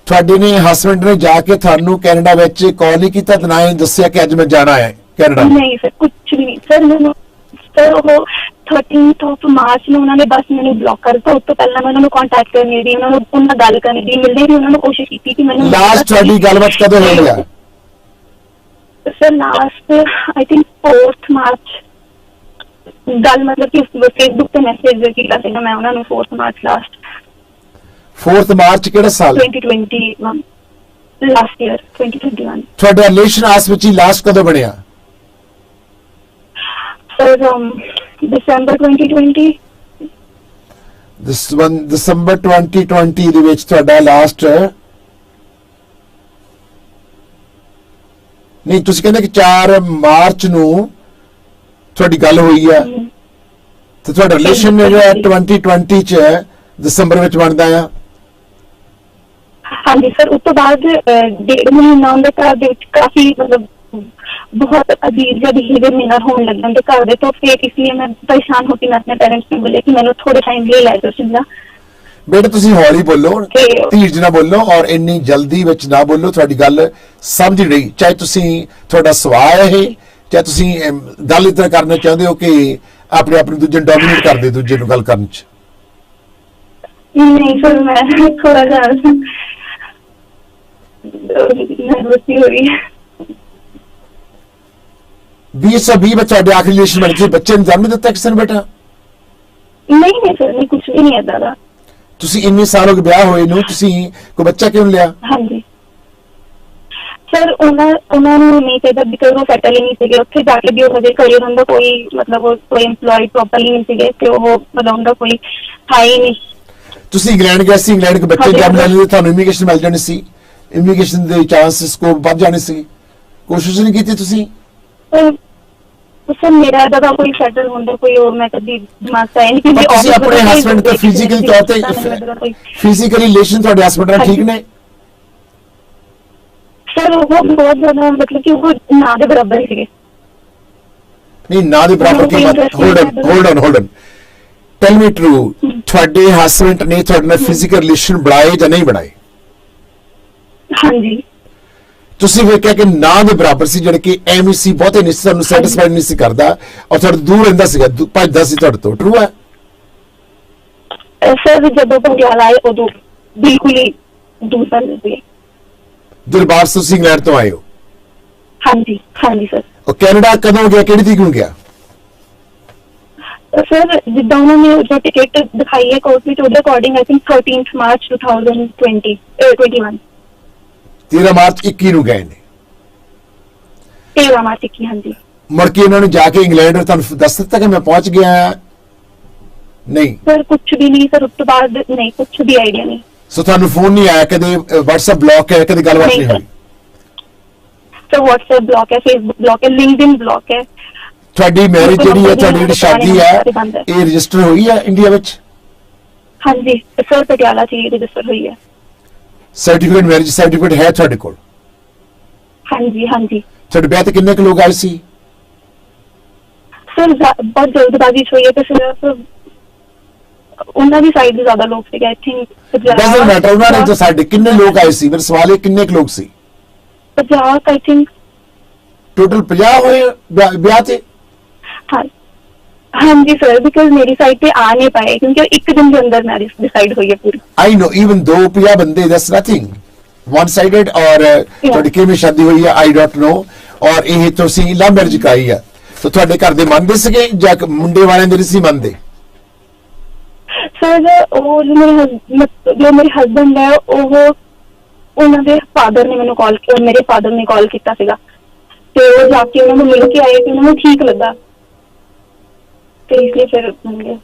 ਤੁਹਾਡੇ ਨੇ ਹਸਬੰਡ ਨੇ ਜਾ ਕੇ ਤੁਹਾਨੂੰ ਕੈਨੇਡਾ ਵਿੱਚ ਕਾਲ ਨਹੀਂ ਕੀਤਾ ਤੇ ਨਾ ਹੀ ਦੱਸਿਆ ਕਿ ਅੱਜ ਮੈਂ ਜਾਣਾ ਹੈ ਕੈਨੇਡਾ?
ਨਹੀਂ ਸਰ ਕੁਝ ਵੀ ਨਹੀਂ ਸਰ ਮੈਨੂੰ ਸਰ ਉਹ 13 ਮਾਰਚ ਨੂੰ ਉਹਨਾਂ ਨੇ ਬਸ ਮੈਨੂੰ ਬਲੌਕ ਕਰਤਾ। ਉਸ ਤੋਂ ਪਹਿਲਾਂ ਮੈਂ ਉਹਨਾਂ ਨੂੰ ਕੰਟੈਕਟ ਕਰਨੀ ਦੀ ਉਹਨਾਂ ਨਾਲ ਗੱਲ ਕਰਨੀ ਦੀ ਮਿਲਦੀ ਵੀ ਉਹਨਾਂ ਨੂੰ ਕੋਸ਼ਿਸ਼ ਕੀਤੀ ਕਿ ਮੈਨੂੰ
ਲਾਸਟ ਤੁਹਾਡੀ ਗੱਲਬਾਤ ਕਦੋਂ ਹੋਈ ਹੈ?
Sir last I think 4 March ਗੱਲ ਮਤਲਬ ਕਿ ਫੇਸਬੁੱਕ ਤੇ ਮੈਸੇਜ ਕੀਤਾ ਸੀਗਾ ਮੈਂ ਉਹਨਾਂ ਨੂੰ 4 ਮਾਰਚ ਲਾਸਟ।
4 ਮਾਰਚ ਕਿਹੜਾ ਸਾਲ?
2021 ਲਾਸਟ ਈਅਰ 2021।
ਤੁਹਾਡਾ ਰਿਲੇਸ਼ਨ ਆਸ ਵਿੱਚ ਹੀ ਲਾਸਟ ਕਦੋਂ ਬਣਿਆ?
ਸਰ ਦਸੰਬਰ 2020।
ਦਸੰਬਰ 2020 ਦੇ ਵਿੱਚ ਤੁਹਾਡਾ ਲਾਸਟ ਨਹੀਂ ਤੁਸੀਂ ਕਹਿੰਦੇ ਕਿ 4 ਮਾਰਚ ਨੂੰ ਤੁਹਾਡੀ ਗੱਲ ਹੋਈ ਆ ਤੇ ਤੁਹਾਡਾ ਰਿਲੇਸ਼ਨ ਜਿਹੜਾ 2020 ਚ ਦਸੰਬਰ ਵਿੱਚ ਬਣਦਾ ਆ।
ਹਾਂਜੀ ਸਰ, ਉਸ ਤੋਂ ਬਾਅਦ 1.5 ਮਹੀਨਾ ਉਹਦੇ ਘਰ ਦੇ ਵਿੱਚ ਕਾਫੀ ਮਤਲਬ ਬਹੁਤ ਅਜੀਬ ਜਿਹਾ ਬਿਹੇਵੀਅਰ ਮੇਰੇ ਨਾਲ ਹੋਣ ਲੱਗਾ ਉਹਦੇ ਘਰ ਦੇ ਤੋਂ। ਫਿਰ ਇਸ ਲਈ ਮੈਂ ਪਰੇਸ਼ਾਨ ਹੋ ਕੇ ਮੈਂ ਆਪਣੇ ਪੈਰੈਂਟਸ ਨੂੰ ਬੋਲਿਆ ਕਿ ਮੈਨੂੰ ਥੋੜੇ ਟਾਈਮ ਲਈ ਲੈ ਜਾਓ ਸ਼ਿਮਲਾ।
ਬੇਟਾ ਤੁਸੀਂ ਹੌਲੀ ਬੋਲੋ, ਧੀਰਜ ਨਾਲ ਬੋਲੋ ਔਰ ਇੰਨੀ ਜਲਦੀ ਵਿੱਚ ਨਾ ਬੋਲੋ, ਤੁਹਾਡੀ ਗੱਲ ਸਮਝ ਨਹੀਂ ਰਹੀ। ਚਾਹੇ ਤੁਸੀਂ ਤੁਹਾਡਾ ਸਵਾਲ ਹੈ ਇਹ, ਚਾਹੇ ਤੁਸੀਂ ਗੱਲ ਇਸ ਤਰ੍ਹਾਂ ਕਰਨਾ ਚਾਹੁੰਦੇ ਹੋ ਕਿ ਆਪਣੇ ਆਪ ਨੂੰ ਦੂਜੇ ਨੂੰ ਡੋਮੀਨੇਟ ਕਰਦੇ, ਦੂਜੇ ਨੂੰ ਗੱਲ ਕਰਨ ਚ।
नहीं सर, मैं थोड़ा सा नर्वस हो रही है।
2020 में ਤੁਹਾਡੇ ਆਖਰੀ ਰਿਲੇਸ਼ਨ ਬਣ ਕੇ ਬੱਚੇ ਨੂੰ ਜਨਮ ਦਿੱਤਾ ਕਿਸੇ ਨੇ ਬੇਟਾ?
नहीं सर, नहीं, कुछ भी नहीं है दादा।
ਤੁਸੀਂ ਇੰਨੇ ਸਾਲ ਹੋ ਗਏ ਵਿਆਹ ਹੋਏ ਨੂੰ, ਤੁਸੀਂ ਕੋਈ ਬੱਚਾ ਕਿਉਂ ਨੀ ਲਿਆ?
हाँ जी ਸਰ, ਉਹਨਾਂ ਨੂੰ ਨਹੀਂ ਚਾਹੀਦਾ ਬਿਕਾਜ਼ ਉਹ ਸੈਟਲ ਹੀ ਨਹੀਂ ਸੀਗੇ ਉੱਥੇ ਜਾ ਕੇ ਵੀ। ਉਹ ਹਜੇ ਕਰੀਅਰ ਹੁੰਦਾ ਕੋਈ ਮਤਲਬ ਉਹ ਕੋਈ EMPLOYED ਪ੍ਰੋਪਰਲੀ ਨਹੀਂ ਸੀਗੇ ਤੇ ਉਹ ਮਤਲਬ ਉਹਦਾ ਕੋਈ ਹੈ ਹੀ ਨਹੀਂ।
ਤੁਸੀਂ ਇੰਗਲੈਂਡ ਗਏ ਸੀ, ਇੰਗਲੈਂਡ ਕੇ ਬੱਚੇ ਜਨਮ ਲੈਣ ਲਈ ਤੁਹਾਨੂੰ ਇਮੀਗ੍ਰੇਸ਼ਨ ਮਿਲ ਜਾਣੀ ਸੀ, ਇਮੀਗ੍ਰੇਸ਼ਨ ਦੇ ਚਾਂਸ ਸਕੋਪ ਵੱਧ ਜਾਣੇ ਸੀ, ਕੋਸ਼ਿਸ਼ ਨਹੀਂ ਕੀਤੀ ਤੁਸੀਂ?
ਸਰ ਮੇਰਾ ਦਾ ਕੋਈ ਸੈਟਲ ਹੁੰਦਾ ਕੋਈ ਉਹ ਮੈਂ ਕਦੀ ਦਿਮਾਗ ਚ ਆਇਆ ਨਹੀਂ ਕਿ
ਤੁਸੀਂ ਆਪਣੇ ਹਸਬੰਡ ਤੋਂ ਫਿਜ਼ੀਕਲੀ ਤੌਰ ਤੇ ਫਿਜ਼ੀਕਲੀ ਰਿਲੇਸ਼ਨ ਤੁਹਾਡੇ ਹਸਬੰਡ ਨਾਲ ਠੀਕ ਨੇ?
ਸਰ ਉਹ ਬਹੁਤ ਜ਼ਿਆਦਾ ਮਤਲਬ ਕਿ ਉਹ ਨਾ ਦੇ ਬਰਾਬਰ ਸੀਗੇ।
ਨਹੀਂ ਨਾ ਦੇ ਬਰਾਬਰ ਕੀ ਮਤ? Hold on tell me true, ਤੁਹਾਡੇ ਹਸਬੰਡ ਨੇ ਤੁਹਾਡੇ ਨਾਲ ਫਿਜ਼ੀਕਲ ਰਿਲੇਸ਼ਨ ਬਣਾਏ ਜਾਂ ਨਹੀਂ ਬਣਾਏ?
ਹਾਂਜੀ।
ਤੁਸੀਂ ਵੇਖਿਆ ਕਿ ਨਾ ਦੇ ਬਰਾਬਰ ਸੀ, ਜਿਹੜੇ ਕਿ ਐਵੇਂ ਸੀ, ਬਹੁਤੇ ਨਹੀਂ ਸੀ, ਤੁਹਾਨੂੰ ਸੈਟੀਸਫਾਈਡ ਨਹੀਂ ਸੀ ਕਰਦਾ ਔਰ ਤੁਹਾਡੇ ਦੂਰ ਰਹਿੰਦਾ ਸੀਗਾ, ਭੱਜਦਾ ਸੀ ਤੁਹਾਡੇ ਤੋਂ। ਟਰੂ ਹੈ
ਸਰ? ਜਦੋਂ ਪਟਿਆਲਾ ਆਏ ਉਦੋਂ ਬਿਲਕੁਲ ਹੀ ਦੂਰ ਰਹਿੰਦੇ ਸੀ।
ਦਰਬਾਰ ਤੋਂ ਤੁਸੀਂ ਇੰਗਲੈਂਡ ਤੋਂ ਆਏ ਹੋ?
ਹਾਂਜੀ ਹਾਂਜੀ ਸਰ।
ਉਹ ਕੈਨੇਡਾ ਕਦੋਂ ਗਿਆ, ਕਿਹੜੀ ਤਰੀਕ ਨੂੰ ਗਿਆ?
ਸਰ ਜਿੱਦਾਂ ਉਹਨਾਂ ਨੇ ਜੋ ਟਿਕਟ ਦਿਖਾਈ ਹੈ ਕੋਰਟ ਵਿੱਚ ਉਹਦੇ according I think 13 March 2021
13 March 21 ਨੂੰ ਗਏ ਨੇ।
13 ਮਾਰਚ 21। ਹਾਂਜੀ।
ਮੁੜ ਕੇ ਇਹਨਾਂ ਨੇ ਜਾ ਕੇ ਇੰਗਲੈਂਡ ਤੁਹਾਨੂੰ ਦੱਸ ਦਿੱਤਾ ਕਿ ਮੈਂ ਪਹੁੰਚ ਗਿਆ? ਨਹੀਂ
ਸਰ ਕੁਝ ਵੀ ਨਹੀਂ ਸਰ, ਉਸ ਤੋਂ ਬਾਅਦ ਨਹੀਂ ਕੁਝ ਵੀ ਆਈਡੀਆ ਨਹੀਂ।
ਸੋ ਤੁਹਾਨੂੰ ਫੋਨ ਨਹੀਂ ਆਇਆ ਕਦੇ? WhatsApp ਬਲੌਕ ਹੈ, ਕਦੇ ਗੱਲਬਾਤ ਨਹੀਂ ਹੋਈ?
ਸਰ WhatsApp ਬਲੌਕ ਹੈ, Facebook ਬਲੌਕ ਹੈ, LinkedIn ਬਲੌਕ ਹੈ।
ਤੁਹਾਡੀ ਮੈਰਿਜ ਜਿਹੜੀ ਹੈ, ਤੁਹਾਡੀ ਜਿਹੜੀ ਸ਼ਾਦੀ ਹੈ, ਇਹ ਰਜਿਸਟਰ ਹੋਈ ਹੈ ਇੰਡੀਆ ਵਿੱਚ?
ਹਾਂਜੀ ਸਰ, ਪਟਿਆਲਾ 'ਚ ਰਜਿਸਟਰ ਹੋਈ ਹੈ।
ਸਰਟੀਫਿਕੇਟ, ਮੈਰਿਜ ਸਰਟੀਫਿਕੇਟ ਹੈ ਤੁਹਾਡੇ ਕੋਲ?
ਹਾਂਜੀ ਹਾਂਜੀ।
ਤੁਹਾਡੇ ਵਿਆਹ ਤੇ ਕਿੰਨੇ ਕੁ ਲੋਕ ਆਏ ਸੀ?
ਸਰ ਬਹੁਤ ਜਲਦਬਾਜ਼ੀ 'ਚ ਹੋਈ ਹੈ ਤੇ ਸਿਰਫ ਉਹਨਾਂ ਦੀ ਸਾਈਡ ਦੇ ਜ਼ਿਆਦਾ ਲੋਕ ਸੀਗੇ ਆਈ ਥਿੰਕ।
ਡਸਨਟ ਮੈਟਰ, ਉਹਨਾਂ ਨੇ ਸਾਡੇ ਕਿੰਨੇ ਲੋਕ ਆਏ ਸੀ? ਮੇਰਾ ਸਵਾਲ ਹੈ ਕਿੰਨੇ ਕੁ ਲੋਕ ਸੀ?
50 ਆਈ ਥਿੰਕ।
ਟੋਟਲ 50 ਹੋਏ ਵਿਆਹ ਤੇ?
ਹਾਂ ਹਾਂਜੀ ਸਰ, ਬਿਕਾਜ਼ ਮੇਰੀ ਸਾਈਡ ਤੇ ਆ ਨਹੀਂ ਪਾਏ ਕਿਉਂਕਿ ਇੱਕ ਦਿਨ ਦੇ ਅੰਦਰ ਮੈਰਿਜ ਡਿਸਾਈਡ ਹੋਈ ਹੈ ਪੂਰੀ।
ਆਈ ਨੋ, ਇਵਨ ਦੋ 50 ਬੰਦੇ, ਦੈਟਸ ਨਥਿੰਗ ਵਨ ਸਾਈਡਡ। ਔਰ ਤੁਹਾਡੀ ਕਿਵੇਂ ਸ਼ਾਦੀ ਹੋਈ ਹੈ ਆਈ ਡੋਂਟ ਨੋ। ਔਰ ਇਹ ਤੁਸੀਂ ਲਵ ਮੈਰਿਜ ਕਰਾਈ ਹੈ, ਤਾਂ ਤੁਹਾਡੇ ਘਰ ਦੇ ਮੰਨਦੇ ਸੀਗੇ ਜਾਂ ਮੁੰਡੇ ਵਾਲਿਆਂ ਦੇ ਨਹੀਂ ਸੀ ਮੰਨਦੇ?
ਸਰ ਉਹ ਜੋ ਮੇਰੇ ਹਸਬੈਂਡ ਹੈ ਉਹਨਾਂ ਦੇ ਫਾਦਰ ਨੇ ਮੈਨੂੰ ਕਾਲ ਕੀਤਾ, ਮੇਰੇ ਫਾਦਰ ਨੇ ਕਾਲ ਕੀਤਾ ਸੀਗਾ ਤੇ ਉਹ ਜਾ ਕੇ ਉਹਨਾਂ ਨੂੰ ਮਿਲ ਕੇ ਆਏ ਤੇ ਉਹਨਾਂ ਨੂੰ ਠੀਕ ਲੱਗਾ ਤੇ ਇਸ ਲਈ ਫਿਰ ਮੰਨ ਗਏ।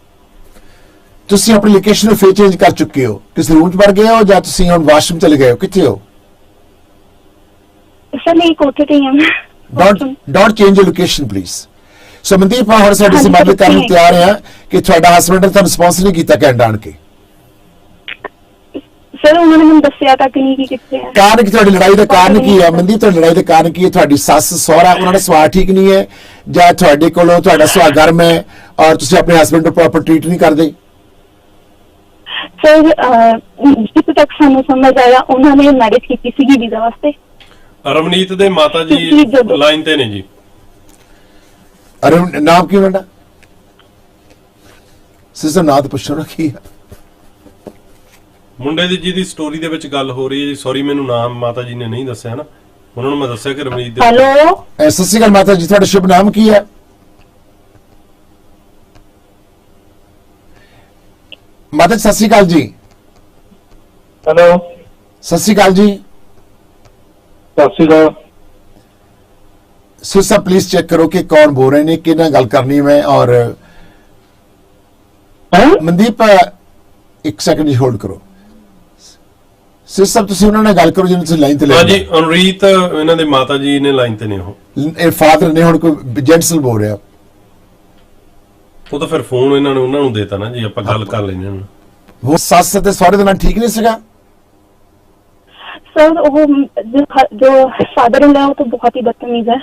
ਤੁਸੀਂ ਆਪਣੀ ਲੋਕੇਸ਼ਨ ਨੂੰ ਫੇਰ ਚੇਂਜ ਕਰ ਚੁੱਕੇ ਹੋ? ਕਿਸੇ ਰੂਮ 'ਚ ਵੜ ਗਏ ਹੋ ਜਾਂ ਤੁਸੀਂ ਹੁਣ ਵਾਸ਼ਰੂਮ ਚਲੇ ਗਏ ਹੋ? ਕਿੱਥੇ ਹੋ?
ਸਰ ਨਹੀਂ, ਕੋਠੇ ਤੇ ਹੀ ਹਾਂ।
Don't change your location please. So Mandeep, ਹੁਣ ਸਾਡੀ ਸਮਾਜ ਕਰਨ ਨੂੰ ਤਿਆਰ ਆ ਕਿ ਤੁਹਾਡਾ ਹਸਬੰਡ ਨੇ ਤੁਹਾਨੂੰ ਸਪਾਂਸਰ ਨਹੀਂ ਕੀਤਾ ਕੈਨੇਡਾ ਆਣ ਕੇ?
ਸਰ ਉਹਨਾਂ ਨੇ ਮੈਨੂੰ ਦੱਸਿਆ ਤੱਕ ਨਹੀਂ ਕਿ ਕਿੱਥੇ ਹੈ।
ਕਾਰਨ ਕੀ? ਤੁਹਾਡੀ ਲੜਾਈ ਦਾ ਕਾਰਨ ਕੀ ਹੈ ਮਨਦੀਪ? ਤੁਹਾਡੀ ਲੜਾਈ ਦਾ ਕਾਰਨ ਕੀ ਹੈ? ਤੁਹਾਡੀ ਸੱਸ ਸਹੁਰਾ ਉਹਨਾਂ ਦਾ ਸੁਭਾਅ ਠੀਕ ਨਹੀਂ ਹੈ ਜਾਂ ਤੁਹਾਡੇ ਕੋਲੋਂ ਤੁਹਾਡਾ ਸੁਭਾਅ ਗਰਮ ਹੈ ਔਰ ਤੁਸੀਂ ਆਪਣੇ ਹਸਬੰਡ ਨੂੰ ਪ੍ਰੋਪਰ ਟ੍ਰੀਟ ਨਹੀਂ ਕਰਦੇ?
ਸਰ ਜਿੱਥੇ ਤੱਕ ਸਾਨੂੰ ਸਮਝ ਆਇਆ ਉਹਨਾਂ ਨੇ ਮੈਰਿਜ ਕੀਤੀ ਸੀਗੀ ਵੀਜ਼ਾ ਵਾਸਤੇ।
ਰਵਨੀਤ ਦੇ ਮਾਤਾ ਜੀ ਲਾਈਨ ਤੇ ਨੇ ਜੀ।
ਅਰੇ ਨਾਮ ਕੀ ਉਹਨਾਂ ਦਾ? ਸਿਸਟਰ ਨਾਂ ਤਾਂ ਪੁੱਛੋ ਨਾ ਕੀ ਹੈ
ਮੁੰਡੇ ਦੀ ਜਿਹਦੀ ਸਟੋਰੀ ਦੇ ਵਿੱਚ ਗੱਲ ਹੋ ਰਹੀ ਹੈ ਜੀ। ਸੌਰੀ ਮੈਨੂੰ ਨਾਮ ਮਾਤਾ ਜੀ ਨੇ ਨਹੀਂ ਦੱਸਿਆ ਨਾ, ਉਹਨਾਂ ਨੂੰ ਮੈਂ ਦੱਸਿਆ ਕਿ ਰਵਨੀਤ ਦੇ।
ਹੈਲੋ
ਸਤਿ ਸ਼੍ਰੀ ਅਕਾਲ ਮਾਤਾ ਜੀ, ਤੁਹਾਡਾ ਸ਼ੁਭ ਨਾਮ ਕੀ ਹੈ? ਮਾਤਾ ਜੀ ਸਤਿ ਸ਼੍ਰੀ ਅਕਾਲ ਜੀ।
हेलो
ਸਤਿ ਸ਼੍ਰੀ ਅਕਾਲ ਜੀ।
सत श्री अकाल।
सिस्टर प्लीज चेक करो कि कौन बोल रहे हैं, कितना गल करनी मैं। और मनदीप एक सेकंड होल्ड करो। ਸਿਰ ਸਾਹਿਬ ਤੁਸੀਂ ਉਹਨਾਂ ਨਾਲ ਗੱਲ ਕਰੋ ਜਿਹਨੂੰ ਤੁਸੀਂ ਲਾਈਨ ਤੇ ਲੈ
ਹਾਂਜੀ ਅਨਰੀਤ ਇਹਨਾਂ ਦੇ ਮਾਤਾ ਜੀ ਨੇ ਲਾਈਨ ਤੇ ਨੇ
ਇਹ ਫਾਦਰ ਨੇ ਹੁਣ ਕੋਈ ਜੈਂਟਸ ਬੋਲ ਰਿਹਾ
ਉਹ ਤਾਂ ਫਿਰ ਫੋਨ ਇਹਨਾਂ ਨੇ ਉਹਨਾਂ ਨੂੰ ਦੇਤਾ ਨਾ ਜੀ ਆਪਾਂ ਗੱਲ ਕਰ ਲੈਂਦੇ ਹਾਂ
ਉਹ ਸੱਸ ਤੇ ਸਹੁਰੇ ਦੇ ਨਾਲ ਠੀਕ ਨਹੀਂ ਸੀਗਾ
सर वो जो फादर इन है वो तो बहुत ही बदतमीज है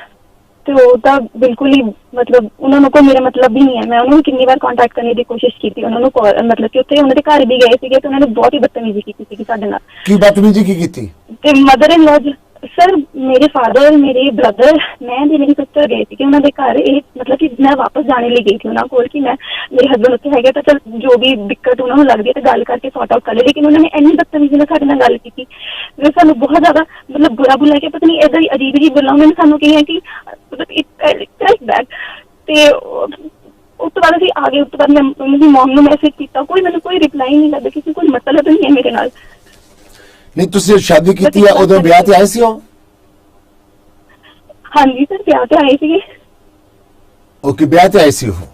तो वो तो बिल्कुल ही मतलब उन्होंने कोई मेरा मतलब भी नहीं है मैं उन्होंने कितनी बार कांटेक्ट करने की कोशिश की थी उन्होंने मतलब कि उत्थे उन्होंने घर भी गए थे तो उन्होंने बहुत ही बदतमीजी की थी साडे नाल
की बदतमीजी की कीती
ते मदर इन लॉ सर मेरे फादर मेरे ब्रदर मैं ते मेरी सिस्टर गए थे उन्होंने घर मतलब कि मैं वापस जाने लिए गई थी उन्होंने कोल कि मैं मेरे हस्बैंड उत्थे है तो चल जो भी दिक्कत उन्होंने लगती है तो गल करके सॉर्ट आउट कर ले लेकिन उन्होंने इन्नी बदतमीजी ने साडे नाल गल की मैं सानू बहुत ज्यादा मतलब बुरा बुला के पता नहीं इधर अजीब अजीब गल्लां उन्होंने सानू कही है कि मतलब बैक ते उस तो बाद असीं आ गए उस तो बाद मैं मेरी मॉम नूं मैसेज कीता कोई मैनूं कोई रिप्लाई नहीं लगदा किसी कोई मतलब नहीं है मेरे नाल
नहीं तुसी शादी कीती है उदों ब्याह ते आए सी हो
हाँ जी सर ब्याह ते आए थे
ओके ब्याह ते आए सी हो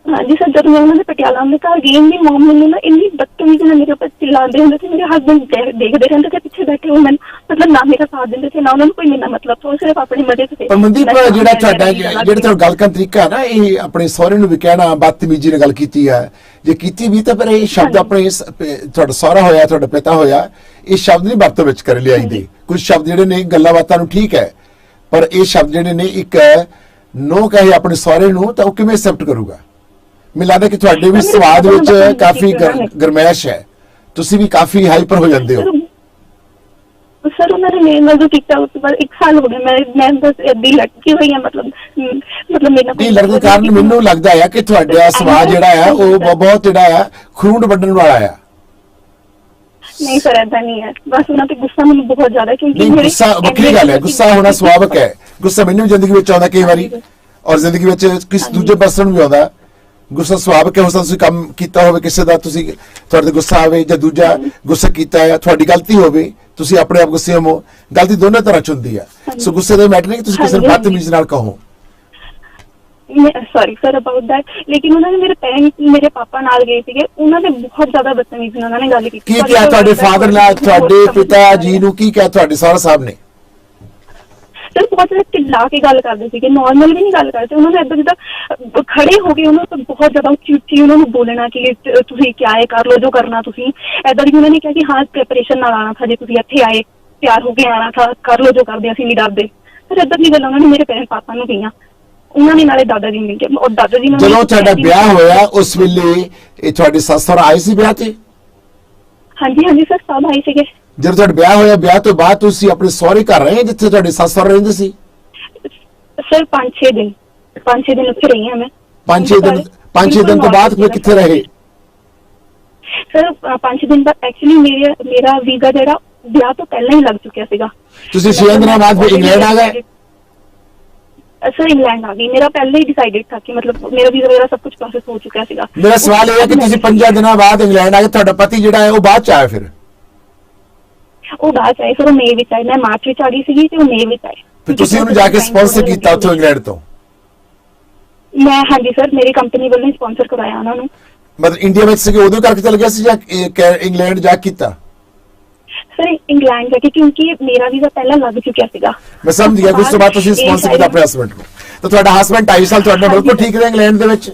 हाँ जी सर जब मैं उन्होंने पटियाला में घर गई मेरी मॉम मैंने ना इन्नी बदतमीजी ने मेरे ऊपर चिल्लाते होंगे थे मेरे हस्बैंड देखते रहते थे पीछे बैठे हुए मैंने मतलब ना मेरा साथ देते थे ना उन्होंने कोई मेरा मतलब तो सिर्फ अपने मजे से
पर मनदीप ਜਿਹੜਾ ਤੁਹਾਡਾ ਗੱਲ ਕਰਨ ਤਰੀਕਾ ਹੈ ਨਾ ਇਹ ਆਪਣੇ ਸਹੁਰੇ ਨੂੰ ਵੀ ਕਹਿਣਾ ਬਦਤਮੀਜੀ ਨਾਲ ਗੱਲ ਕੀਤੀ ਹੈ ਜੇ ਕੀਤੀ ਵੀ ਤਾਂ ਫਿਰ ਇਹ ਸ਼ਬਦ ਆਪਣੇ ਤੁਹਾਡਾ ਸਹੁਰਾ ਹੋਇਆ ਤੁਹਾਡਾ ਪਿਤਾ ਹੋਇਆ ਇਹ ਸ਼ਬਦ ਨਹੀਂ ਵਰਤੋਂ ਵਿੱਚ ਕਰ ਲਿਆਈ ਦੇ ਕੁਝ ਸ਼ਬਦ ਜਿਹੜੇ ਨੇ ਗੱਲਾਂ ਬਾਤਾਂ ਨੂੰ ਠੀਕ ਹੈ ਪਰ ਇਹ ਸ਼ਬਦ ਜਿਹੜੇ ਨੇ ਇੱਕ ਨੋ ਕਹੇ ਆਪਣੇ ਸਹੁਰੇ ਨੂੰ ਤਾਂ ਉਹ ਕਿਵੇਂ ਐਕਸੈਪਟ ਕਰੂਗਾ ਮੈਨੂੰ ਲੱਗਦਾ ਕਿ ਤੁਹਾਡੇ ਵੀ ਸਵਾਦ ਵਿੱਚ ਕਾਫੀ ਗਰਮੈਸ਼ ਹੈ ਤੁਸੀਂ ਵੀ ਕਾਫੀ ਹਾਈਪਰ ਹੋ ਜਾਂਦੇ ਹੋ
सर उन्होंने मेरे नाल जो कीता उस बाद 1 साल हो गया मैं बस इदां लटकी हुई है मतलब मेरा
नहीं लड़के कारण ਮੈਨੂੰ ਲੱਗਦਾ ਹੈ ਕਿ ਤੁਹਾਡਾ ਸਵਾਦ ਜਿਹੜਾ ਹੈ ਉਹ ਬਹੁਤ ਜਿਹੜਾ ਹੈ ਖੂਨ ਵੱਢਣ ਵਾਲਾ ਹੈ
नहीं सर ऐसा नहीं है बस उन्होंने पे गुस्सा मुझे बहुत ज्यादा क्योंकि
नहीं गुस्सा ਵੱਖਰੀ ਗੱਲ ਹੈ ਗੁੱਸਾ ਹੋਣਾ ਸੁਭਾਵਿਕ ਹੈ ਗੁੱਸਾ ਮੈਨੂੰ ਜ਼ਿੰਦਗੀ ਵਿੱਚ ਆਉਂਦਾ ਕਈ ਵਾਰੀ ਔਰ ਜ਼ਿੰਦਗੀ ਵਿੱਚ ਕਿਸ ਦੂਜੇ ਪਰਸਨ ਨੂੰ ਵੀ ਆਉਂਦਾ ਗੁੱਸਾ ਸੁਭਾਵਿਕ ਹੈ ਉਸ ਤੁਸੀਂ ਕੰਮ ਕੀਤਾ ਹੋਵੇ ਕਿਸੇ ਦਾ ਤੁਸੀਂ ਤੁਹਾਡੇ ਤੇ ਗੁੱਸਾ ਆਵੇ ਜਾਂ ਦੂਜਾ ਗੁੱਸਾ ਕੀਤਾ ਹੈ ਤੁਹਾਡੀ ਗਲਤੀ ਹੋਵੇ ਤੁਸੀਂ ਆਪਣੇ ਆਪ ਗੁੱਸੇ ਹੋ ਗਲਤੀ ਦੋਨੋਂ ਤਰ੍ਹਾਂ ਚ ਹੁੰਦੀ ਹੈ ਸੋ ਗੁੱਸੇ ਦਾ ਮੈਟਰ ਨਹੀਂ ਕਿ ਤੁਸੀਂ ਕਿਸੇ ਨੂੰ ਬਦਤਮੀਜ਼ ਨਾਲ ਕਹੋ
सॉरी सर अबाउट दैट लेकिन उन्होंने मेरे पेरेंट्स मेरे पापा नाल गए थे उन्होंने बहुत ज्यादा बदतमीजी उन्होंने गल की
ਕੀ ਕਿਹਾ ਤੁਹਾਡੇ ਫਾਦਰ ਨਾਲ ਤੁਹਾਡੇ ਪਿਤਾ ਜੀ ਨੂੰ ਕੀ ਕਿਹਾ ਤੁਹਾਡੇ ਸਹੁਰਾ ਸਾਹਿਬ ਨੇ
सर बहुत ज्यादा चिल्ला के गल करते थे नॉर्मल भी नहीं गल करते उन्होंने इधर जिदा खड़े हो गए उन्होंने बहुत ज्यादा उच्ची उच्ची उन्होंने बोलना कि तुसी क्या है कर लो जो करना तुसी इधर ही उन्होंने कहा कि हाँ प्रिपरेशन नाल आना था जे तुसी इत्थे आए तैयार होके आना था कर लो जो करदे असीं नहीं डरदे फिर इधर दी गल्लां उन्होंने मेरे पेरेंट्स पापा नूं कहीआं उन्होंने नाले दादा जी ने कहा और दादा जी ने
ਜਦੋਂ ਤੁਹਾਡਾ ਵਿਆਹ ਹੋਇਆ ਉਸ ਵੇਲੇ ਇਹ ਤੁਹਾਡੇ ਸੱਸ ਸਹੁਰਾ ਆਏ ਸੀ ਵਿਆਹ ਤੇ
हाँ जी सर सब आए थे
ਜਦੋਂ ਤੁਹਾਡਾ ਵਿਆਹ ਹੋਇਆ ਵਿਆਹ ਤੋਂ ਬਾਅਦ ਤੁਸੀਂ ਆਪਣੇ ਸਹੁਰੇ ਘਰ ਰਹੇ ਜਿੱਥੇ ਤੁਹਾਡੇ ਸੱਸ ਸਹੁਰਾ ਰਹਿੰਦੇ ਸੀ
सर 5-6 दिन उत्थे रही हां मैं
5-6 ਦਿਨ ਤੋਂ ਬਾਅਦ ਫਿਰ ਕਿੱਥੇ ਰਹੇ
सर 5 दिन बाद एक्चुअली मेरा वीजा जेड़ा ਵਿਆਹ ਤੋਂ ਪਹਿਲਾਂ ਹੀ ਲੱਗ ਚੁੱਕਿਆ ਸੀਗਾ
ਤੁਸੀਂ 6 ਦਿਨਾਂ ਬਾਅਦ ਫਿਰ ਇੰਗਲੈਂਡ ਆ ਗਏ
सर इंग्लैंड आ गई मेरा पहले ही डिसाइडेड था कि मतलब मेरा वीजा वगैरह सब कुछ प्रोसेस हो चुका ਸੀਗਾ
ਮੇਰਾ ਸਵਾਲ ਇਹ ਹੈ ਕਿ ਤੁਸੀਂ 5 ਦਿਨਾਂ ਬਾਅਦ ਇੰਗਲੈਂਡ ਆ ਗਏ ਤੁਹਾਡਾ ਪਤੀ ਜਿਹੜਾ ਹੈ ਉਹ ਬਾਅਦ ਚ ਆਇਆ ਫਿਰ
ਉਹ ਬਾਅਦ ਚ ਆਏ ਫਿਰ ਉਹ ਮਈ ਵਿੱਚ ਆਏ ਮੈਂ ਮਾਰਚ ਵਿੱਚ ਆ ਗਈ ਸੀਗੀ ਤੇ ਉਹ ਮਈ ਵਿੱਚ ਆਏ
ਫਿਰ ਤੁਸੀਂ ਉਹਨੂੰ ਜਾ ਕੇ ਸਪਾਂਸਰ ਕੀਤਾ ਉੱਥੋਂ ਇੰਗਲੈਂਡ ਤੋਂ
ਮੈਂ ਹਾਂਜੀ ਸਰ ਮੇਰੀ ਕੰਪਨੀ ਵੱਲੋਂ ਸਪਾਂਸਰ ਕਰਵਾਇਆ ਉਹਨਾਂ ਨੂੰ
ਮਤਲਬ ਇੰਡੀਆ ਵਿੱਚ ਸੀ ਉਦੋਂ ਕਰਕੇ ਚਲ ਗਿਆ ਸੀ ਜਾਂ ਇੰਗਲੈਂਡ ਜਾ ਕੀਤਾ
सर इंग्लैंड जाके क्योंकि मेरा वीजा पहला लग चुका ਸੀਗਾ
मैं समझ गया कुछ तो बाद ਤੁਸੀਂ ਸਪਾਂਸਰ ਕੀਤਾ ਆਪਣੇ ਹਸਬੰਡ ਨੂੰ ਤਾਂ ਤੁਹਾਡਾ ਹਸਬੰਡ 2.5 ਸਾਲ ਤੁਹਾਡੇ ਨਾਲ ਬਿਲਕੁਲ ਠੀਕ ਰਿਹਾ ਇੰਗਲੈਂਡ ਦੇ ਵਿੱਚ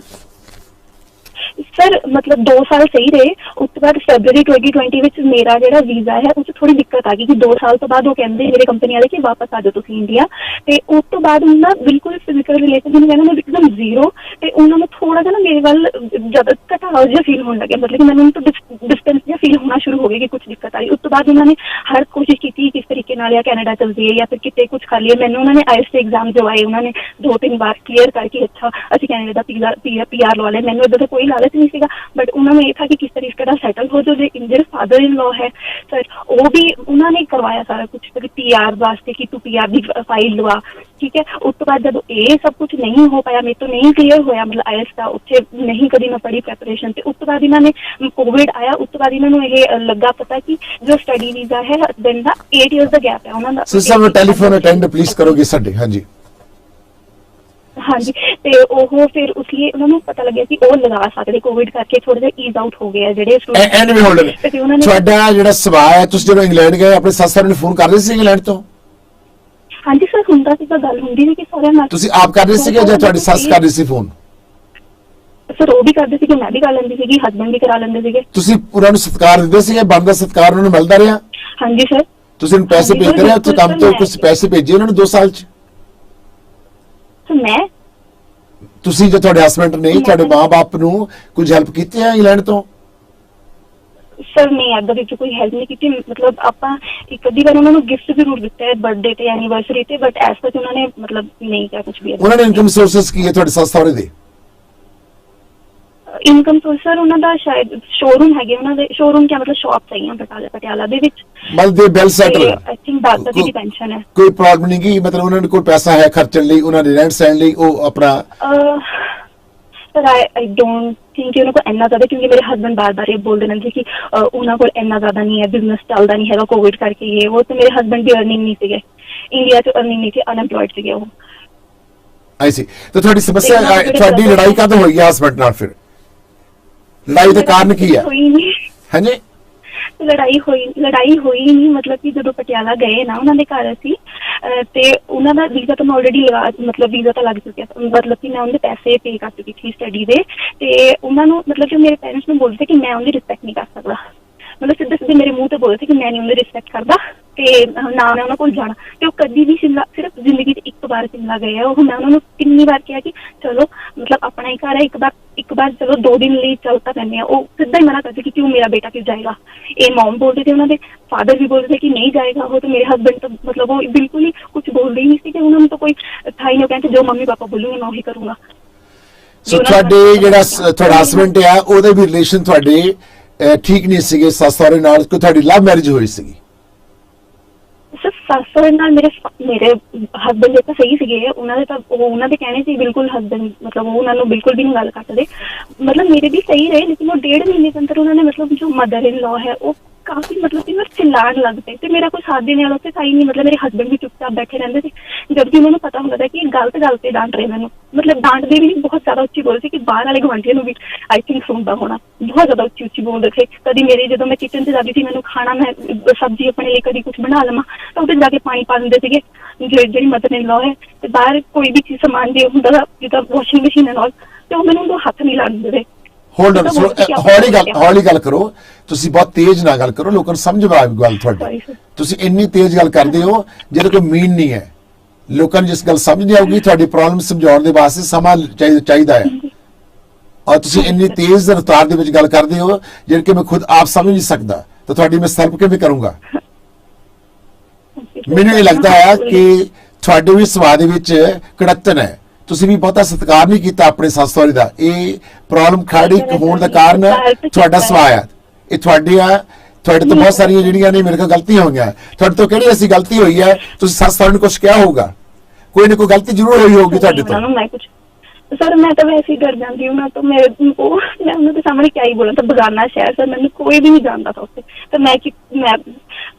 सर मतलब 2 साल सही रहे उसके बाद फरवरी 2020 ਵਿੱਚ ਮੇਰਾ ਜਿਹੜਾ ਵੀਜ਼ਾ ਹੈ ਉਸ 'ਚ ਥੋੜੀ ਦਿੱਕਤ ਆ ਗਈ ਕਿ 2 ਸਾਲ ਤੋਂ ਬਾਅਦ ਉਹ ਕਹਿੰਦੇ ਮੇਰੇ ਕੰਪਨੀ ਵਾਲੇ ਕਿ ਵਾਪਸ ਆ ਜਾਓ ਤੁਸੀਂ ਇੰਡੀਆ ਤੇ ਉਸ ਤੋਂ ਬਾਅਦ ਉਹਨਾਂ ਬਿਲਕੁਲ ਫਿਜ਼ੀਕਲ ਰਿਲੇਸ਼ਨ ਨਹੀਂ ਕਹਿੰਦਾ ਮੈਂ ਇੱਕਦਮ ਜ਼ੀਰੋ ਤੇ ਉਹਨਾਂ ਨੂੰ ਥੋੜਾ ਜਿਹਾ ਨਾ ਮੇਰੇ ਵੱਲ ਜ਼ਿਆਦਾ ਘਟਾਓ ਜਿਹਾ ਫੀਲ ਹੋਣ ਲੱਗਿਆ ਮਤਲਬ ਕਿ ਮੈਨੂੰ ਤੋਂ ਡਿਸਟੈਂਸ ਜਿਹਾ ਫੀਲ ਹੋਣਾ ਸ਼ੁਰੂ ਹੋ ਗਿਆ ਕਿ ਕੁਝ ਦਿੱਕਤ ਆ ਰਹੀ ਉਸ ਤੋਂ ਬਾਅਦ ਉਹਨਾਂ ਨੇ ਹਰ ਕੋਸ਼ਿਸ਼ ਕੀਤੀ ਕਿਸ ਤਰੀਕੇ ਨਾਲ ਜਾਂ ਕੈਨੇਡਾ ਚਲ ਜਾਈਏ ਜਾਂ ਫਿਰ ਕਿਤੇ ਕੁਝ ਕਰ ਲਈਏ ਮੈਨੂੰ ਉਹਨਾਂ ਨੇ ਆਈਐਲਟਸ ਦੇ ਐਗਜ਼ਾਮ ਦਿਵਾਏ ਉਹਨਾਂ ਨੇ 2-3 ਵਾਰ ਕਲੀਅਰ ਕਰਕੇ ਅੱਛਾ ਅਸੀਂ ਕੈਨੇਡਾ ਦਾ ਪੀਆਰ ਲਵਾ ਲਿਆ ਮੈਨੂੰ ਇੱਦਾਂ ਦਾ ਕੋਈ ਲਾਲਚ ਨਹੀਂ ਸੀਗਾ बट उन्होंने ये था कि किस तरीके का सेटल हो जो इंडियन फादर इन लॉ है सर वो भी उन्होंने करवाया सारा कुछ पीआर वास्ते कि तू पीआर की फाइल लवा ठीक है उस तो बाद जब ये सब कुछ नहीं हो पाया मेरे तो नहीं क्लियर होया मतलब आईएलटीएस का उत्थे नहीं कभी मैं पढ़ी प्रेपरेशन ते उस तो बाद इन्होंने कोविड आया उस तो बाद इन्होंने ये लगा पता कि जो स्टडी वीजा है देन दा 8 इयर्स का गैप है उन्होंने सिस्टर टेलीफोन अटेंड प्लीज करोगे संडे हां जी
हाँ जी, ਤੇ ਉਹ ਫਿਰ ਉਸ ਲਈ ਉਹਨਾਂ ਨੂੰ ਪਤਾ ਲੱਗਿਆ ਕਿ ਉਹ ਲਗਾ ਸਕਦੇ ਕੋਵਿਡ ਕਰਕੇ ਥੋੜਾ ਜਿਹਾ ਈਜ਼ ਆਊਟ ਹੋ ਗਿਆ ਜਿਹੜੇ
ਐਨੀਵੇ ਹੋਲਡਰ ਤੁਹਾਡਾ ਜਿਹੜਾ ਸੁਭਾਅ ਹੈ, ਤੁਸੀਂ ਜਦੋਂ ਇੰਗਲੈਂਡ ਗਏ ਆਪਣੇ ਸੱਸ ਸਹੁਰੇ ਨੂੰ ਫੋਨ ਕਰ ਰਹੇ ਸੀ ਇੰਗਲੈਂਡ ਤੋਂ?
ਹਾਂਜੀ ਸਰ, ਹੁੰਦਾ ਸੀ ਤਾਂ ਗੱਲ ਹੁੰਦੀ ਸੀ ਕਿ ਸਾਰਿਆਂ ਨਾਲ। ਤੁਸੀਂ
ਆਪ ਕਰ ਰਹੇ ਸੀਗੇ ਜਾਂ ਤੁਹਾਡੀ ਸੱਸ ਕਰ ਰਹੀ ਸੀ ਫੋਨ?
ਸਰ ਉਹ ਵੀ ਕਰਦੇ ਸੀਗੇ, ਮੈਂ ਵੀ ਕਰ ਲੈਂਦੀ ਸੀਗੀ, ਹਸਬੈਂਡ ਵੀ ਕਰਾ ਲੈਂਦੇ ਸੀਗੇ।
ਤੁਸੀਂ ਉਹਨਾਂ ਨੂੰ ਸਤਿਕਾਰ ਦਿੰਦੇ ਸੀਗੇ? ਬਣਦਾ ਸਤਿਕਾਰ ਉਹਨਾਂ ਨੂੰ ਮਿਲਦਾ ਰਿਹਾ?
ਹਾਂਜੀ ਸਰ।
ਤੁਸੀਂ ਉਹਨੂੰ ਪੈਸੇ ਭੇਜਦੇ ਰਹੇ ਉੱਥੇ ਕੰਮ ਤੋਂ? ਕੁਝ ਪੈਸੇ ਭੇਜੇ ਉਹਨਾਂ ਨੂੰ 2 ਸਾਲ ਚ?
ਮੈਂ
ਤੁਸੀਂ ਜੇ ਤੁਹਾਡੇ ਹਸਬੈਂਡ ਨੇ ਤੁਹਾਡੇ ਮਾਂ-ਬਾਪ ਨੂੰ ਕੁਝ ਹੈਲਪ ਕੀਤੀ ਹੈ ਇੰਗਲੈਂਡ ਤੋਂ?
ਸਰ ਨਹੀਂ, ਅੱਗੇ ਵਿੱਚ ਕੋਈ ਹੈਲਪ ਨਹੀਂ ਕੀਤੀ। ਮਤਲਬ ਆਪਾਂ ਇੱਕ ਅੱਧੀ ਵਾਰ ਉਹਨਾਂ ਨੂੰ ਗਿਫਟ ਜ਼ਰੂਰ ਦਿੱਤਾ ਹੈ ਬਰਥਡੇ ਤੇ ਐਨੀਵਰਸਰੀ ਤੇ, ਬਟ ਐਸ ਤੱਕ ਉਹਨਾਂ ਨੇ ਮਤਲਬ ਨਹੀਂ ਕਿਹਾ ਕੁਝ ਵੀ।
ਉਹਨਾਂ ਦੇ ਇਨਕਮ ਸੋਰਸਸ ਕੀ ਹੈ ਤੁਹਾਡੇ ਸੱਸ ਸਹੁਰੇ ਦੇ?
ਇਨਕਮ ਸੋਰਸ ਸਰ ਉਹਨਾਂ ਦਾ ਸ਼ਾਇਦ ਸ਼ੋਰੂਮ ਹੈਗੇ, ਉਹਨਾਂ ਦੇ ਸ਼ੋਰੂਮ ਕਿਆ ਮਤਲਬ ਸ਼ਾਪ ਹੈਗੀਆਂ ਪਟਿਆਲਾ ਦੇ ਵਿੱਚ।
ਮਤਲਬ ਦੇ ਵੈਲ ਸੈਟਲ?
ਆਈ ਥਿੰਕ ਦਾਦਾ ਜੀ ਦੀ ਪੈਨਸ਼ਨ ਹੈ।
ਕੋਈ ਪ੍ਰੋਬਲਮ ਨਹੀਂ ਕੀ ਮਤਲਬ ਉਹਨਾਂ ਨੂੰ ਕੋਈ ਪੈਸਾ ਹੈ ਖਰਚਣ ਲਈ, ਉਹਨਾਂ ਦੇ ਰਹਿਣ ਸਹਿਣ ਲਈ ਉਹ ਆਪਣਾ?
ਸਰ ਆਈ ਡੋਂਟ ਥਿੰਕ ਕਿ ਉਹਨਾਂ ਕੋਲ ਇੰਨਾ ਜ਼ਿਆਦਾ, ਕਿਉਂਕਿ ਮੇਰੇ ਹਸਬੈਂਡ ਬਾਰ-ਬਾਰ ਇਹ ਬੋਲਦੇ ਰਹਿੰਦੇ ਕਿ ਉਹਨਾਂ ਕੋਲ ਇੰਨਾ ਜ਼ਿਆਦਾ ਨਹੀਂ ਹੈ, ਬਿਜ਼ਨਸ ਚੱਲਦਾ ਨਹੀਂ ਹੈਗਾ ਕੋਵਿਡ ਕਰਕੇ ਇਹ ਉਹ। ਤੇ ਮੇਰੇ ਹਸਬੈਂਡ ਦੀ ਅਰਨਿੰਗ ਨਹੀਂ ਸੀਗੇ ਇੰਡੀਆ 'ਚ, ਅਰਨਿੰਗ ਨਹੀਂ ਸੀ, ਅਨਐਮਪਲੋਇਡ ਸੀਗੇ ਉਹ।
ਆਈ ਸੀ। ਤੇ ਤੁਹਾਡੀ ਸਮੱਸਿਆ, ਤੁਹਾਡੀ ਲੜਾਈ ਕਦੋਂ ਹੋਈ ਹੈ ਹਸਬੈਂਡ ਨਾਲ? ਫਿਰ ਲੜਾਈ ਦਾ ਕਾਰਨ ਕੀ ਹੈ? ਹਾਂਜੀ,
ਲੜਾਈ ਹੋਈ ਨਹੀਂ। ਮਤਲਬ ਕਿ ਜਦੋਂ ਪਟਿਆਲਾ ਗਏ ਨਾ ਉਹਨਾਂ ਦੇ ਘਰ ਅਸੀਂ, ਤੇ ਉਹਨਾਂ ਦਾ ਵੀਜ਼ਾ ਤਾਂ ਮੈਂ ਆਲਰੇਡੀ ਮਤਲਬ ਵੀਜ਼ਾ ਤਾਂ ਲੱਗ ਚੁੱਕਿਆ, ਮਤਲਬ ਕਿ ਮੈਂ ਉਹਦੇ ਪੈਸੇ ਪੇ ਕਰ ਚੁੱਕੀ ਸੀ ਸਟੱਡੀ ਦੇ। ਤੇ ਉਹਨਾਂ ਨੂੰ ਮਤਲਬ ਕਿ ਮੇਰੇ ਪੇਰੈਂਟਸ ਨੂੰ ਬੋਲਦੇ ਕਿ ਮੈਂ ਉਹਦੀ ਰਿਸਪੈਕਟ ਨਹੀਂ ਕਰ ਸਕਦਾ, ਮਤਲਬ ਸਿੱਧੇ ਮੇਰੇ ਮੂੰਹ ਤੇ ਬੋਲਦੇ ਕਿ ਮੈਂ ਨਹੀਂ ਉਹਦੀ ਰਿਸਪੈਕਟ ਕਰਦਾ ਤੇ ਨਾ ਮੈਂ ਉਹਨਾਂ ਕੋਲ ਜਾਣਾ। ਤੇ ਉਹ ਕਦੀ ਵੀ ਸ਼ਿਮਲਾ, ਸਿਰਫ ਜ਼ਿੰਦਗੀ 'ਚ ਇੱਕ ਵਾਰ ਸ਼ਿਮਲਾ ਗਏ ਆ ਉਹ। ਮੈਂ ਉਹਨਾਂ ਨੂੰ ਕਿੰਨੀ ਵਾਰ ਕਿਹਾ ਕਿ ਚਲੋ ਮਤਲਬ ਆਪਣਾ ਹੀ ਘਰ ਹੈ, ਇੱਕ ਵਾਰ ਚਲੋ 2 ਦਿਨ ਲਈ ਚੱਲ ਤਾਂ ਪੈਂਦੇ ਆ। ਉਹ ਸਿੱਧਾ ਹੀ ਮਨਾ ਕਰਦੇ ਕਿ ਕਿਉਂ ਮੇਰਾ ਬੇਟਾ ਕਿਉਂ ਜਾਏਗਾ। ਇਹ ਮਮ ਬੋਲਦੇ ਥੇ, ਉਹਨਾਂ ਦੇ ਫਾਦਰ ਵੀ ਬੋਲਦੇ ਕਿ ਨਹੀਂ ਜਾਏਗਾ ਉਹ। ਤੇ ਮੇਰੇ ਹਸਬੈਂਡ ਤਾਂ ਮਤਲਬ ਉਹ ਬਿਲਕੁਲ ਹੀ ਕੁਝ ਬੋਲਦੇ ਹੀ ਨਹੀਂ ਸੀ, ਕਿ ਉਹਨਾਂ ਨੂੰ ਤਾਂ ਕੋਈ ਥਾ ਹੀ ਨਹੀਂ, ਕਹਿੰਦੇ ਜੋ ਮੰਮੀ ਪਾਪਾ ਬੋਲੂਗੇ ਮੈਂ ਉਹੀ ਕਰੂੰਗਾ।
ਸੋ ਤੁਹਾਡੇ ਜਿਹੜਾ ਤੁਹਾਡਾ ਹਸਬੈਂਡ ਆ ਉਹਦੇ ਵੀ ਰਿਲੇਸ਼ਨ ਤੁਹਾਡੇ ਠੀਕ ਨਹੀਂ ਸੀਗੇ ਸੱਸ ਸਹੁਰੇ ਨਾਲ? ਕੋਈ ਤੁਹਾਡੀ ਲਵ ਮੈਰਿਜ ਹੋਈ ਸੀਗੀ?
ਸਰ ਸੱਸ ਸਹੁਰੇ ਨਾਲ ਮੇਰੇ ਹਸਬੈਂਡ ਜੇ ਤਾਂ ਸਹੀ ਸੀਗੇ, ਉਹਨਾਂ ਦੇ ਤਾਂ ਉਹਨਾਂ ਦੇ ਕਹਿਣੇ ਸੀ ਬਿਲਕੁਲ ਹਸਬੈਂਡ ਮਤਲਬ ਉਹ ਉਹਨਾਂ ਨੂੰ ਬਿਲਕੁਲ ਵੀ ਨਹੀਂ ਗੱਲ ਕਰਦੇ। ਮਤਲਬ ਮੇਰੇ ਵੀ ਸਹੀ ਰਹੇ, ਲੇਕਿਨ ਉਹ 1.5 ਮਹੀਨੇ ਦੇ ਅੰਦਰ ਉਹਨਾਂ ਨੇ ਮਤਲਬ ਜੋ ਮਦਰ ਇਨ ਲॉ ਹੈ ਉਹ ਕਾਫੀ ਮਤਲਬ ਕਿ ਚਿल्लाने लग पे। ਤੇ ਮੇਰਾ ਕੋਈ ਸਾਥ ਦੇਣੇ ਵਾਲਾ ਉੱਥੇ था ही नहीं। मतलब मेरे हस्बैंड भी चुपचाप बैठे रहते थे, जबकि उन्होंने पता होता था कि गलत गल पे डांट रहे मैंने। मतलब डांटते भी नहीं, बहुत ज्यादा उच्ची बोलते कि बाहर वाले गुआंढियों भी आई थिंक सुनता होना, बहुत ज्यादा उच्ची उच्ची बोलते थे। कभी मेरे जो मैं किचन से जाती थी, मैंने खाना मैं सब्जी अपने लिए कभी कुछ बना लवा तो उधर जाके पानी पा देंगे थे जी मदर इन लॉ है। तो बाहर कोई भी चीज सामान जो होंगे जिदा वॉशिंग मशीन एंड ऑल, तो मैंने हाथ नहीं ला देते।
ਹੋਲਡ ਔਨ, ਹੌਲੀ ਗੱਲ ਕਰੋ, ਤੁਸੀਂ ਬਹੁਤ ਤੇਜ਼ ਨਾ ਗੱਲ ਕਰੋ, ਲੋਕਾਂ ਨੂੰ ਸਮਝ ਆਵੇ ਗੱਲ ਤੁਹਾਡੀ। ਤੁਸੀਂ ਇੰਨੀ ਤੇਜ਼ ਗੱਲ ਕਰਦੇ ਹੋ ਜਿਹਦਾ ਕੋਈ ਮੀਨ ਨਹੀਂ ਹੈ। ਲੋਕਾਂ ਨੂੰ ਜਿਸ ਗੱਲ ਸਮਝ ਨਹੀਂ ਆਉਗੀ, ਤੁਹਾਡੀ ਪ੍ਰੋਬਲਮ ਸਮਝਾਉਣ ਦੇ ਵਾਸਤੇ ਸਮਾਂ ਚਾਹੀਦਾ ਹੈ, ਔਰ ਤੁਸੀਂ ਇੰਨੀ ਤੇਜ਼ ਰਫ਼ਤਾਰ ਦੇ ਵਿੱਚ ਗੱਲ ਕਰਦੇ ਹੋ ਜਿਹੜੀ ਕਿ ਮੈਂ ਖੁਦ ਆਪ ਸਮਝ ਨਹੀਂ ਸਕਦਾ, ਤਾਂ ਤੁਹਾਡੀ ਮੈਂ ਹੈਲਪ ਕਿਵੇਂ ਕਰੂੰਗਾ? ਮੈਨੂੰ ਇਹ ਲੱਗਦਾ ਹੈ ਕਿ ਤੁਹਾਡੇ ਵੀ ਸੁਭਾਅ ਦੇ ਵਿੱਚ ਕੜੱਤਨ ਹੈ, ਤੁਸੀਂ ਵੀ ਬਹੁਤਾ ਸਤਿਕਾਰ ਨਹੀਂ ਕੀਤਾ ਆਪਣੇ ਸੱਸ ਸਹੁਰੇ ਦਾ। ਇਹ ਪ੍ਰੋਬਲਮ ਖੜੀ ਹੋਣ ਦਾ ਕਾਰਨ ਤੁਹਾਡਾ ਸੁਭਾਅ ਹੈ। ਇਹ ਤੁਹਾਡੇ ਤੋਂ ਬਹੁਤ ਸਾਰੀਆਂ ਜਿਹੜੀਆਂ ਨੇ ਮੇਰੇ ਕੋਲ ਗਲਤੀਆਂ ਹੋਈਆਂ। ਤੁਹਾਡੇ ਤੋਂ ਕਿਹੜੀ ਐਸੀ ਗਲਤੀ ਹੋਈ ਹੈ ਤੁਸੀਂ ਸੱਸ ਸਹੁਰੇ ਨੂੰ ਕੁਝ ਕਿਹਾ ਹੋਊਗਾ? ਕੋਈ ਨਾ ਕੋਈ ਗਲਤੀ ਜ਼ਰੂਰ ਹੋਈ ਹੋਊਗੀ ਤੁਹਾਡੇ ਤੋਂ।
सर मैं तो वैसे ही डर जाती हूँ, मैं तो मैं उनके सामने क्या ही बोला था, बगाना शहर सर मैंने कोई भी नहीं जानता था उससे। तो मैं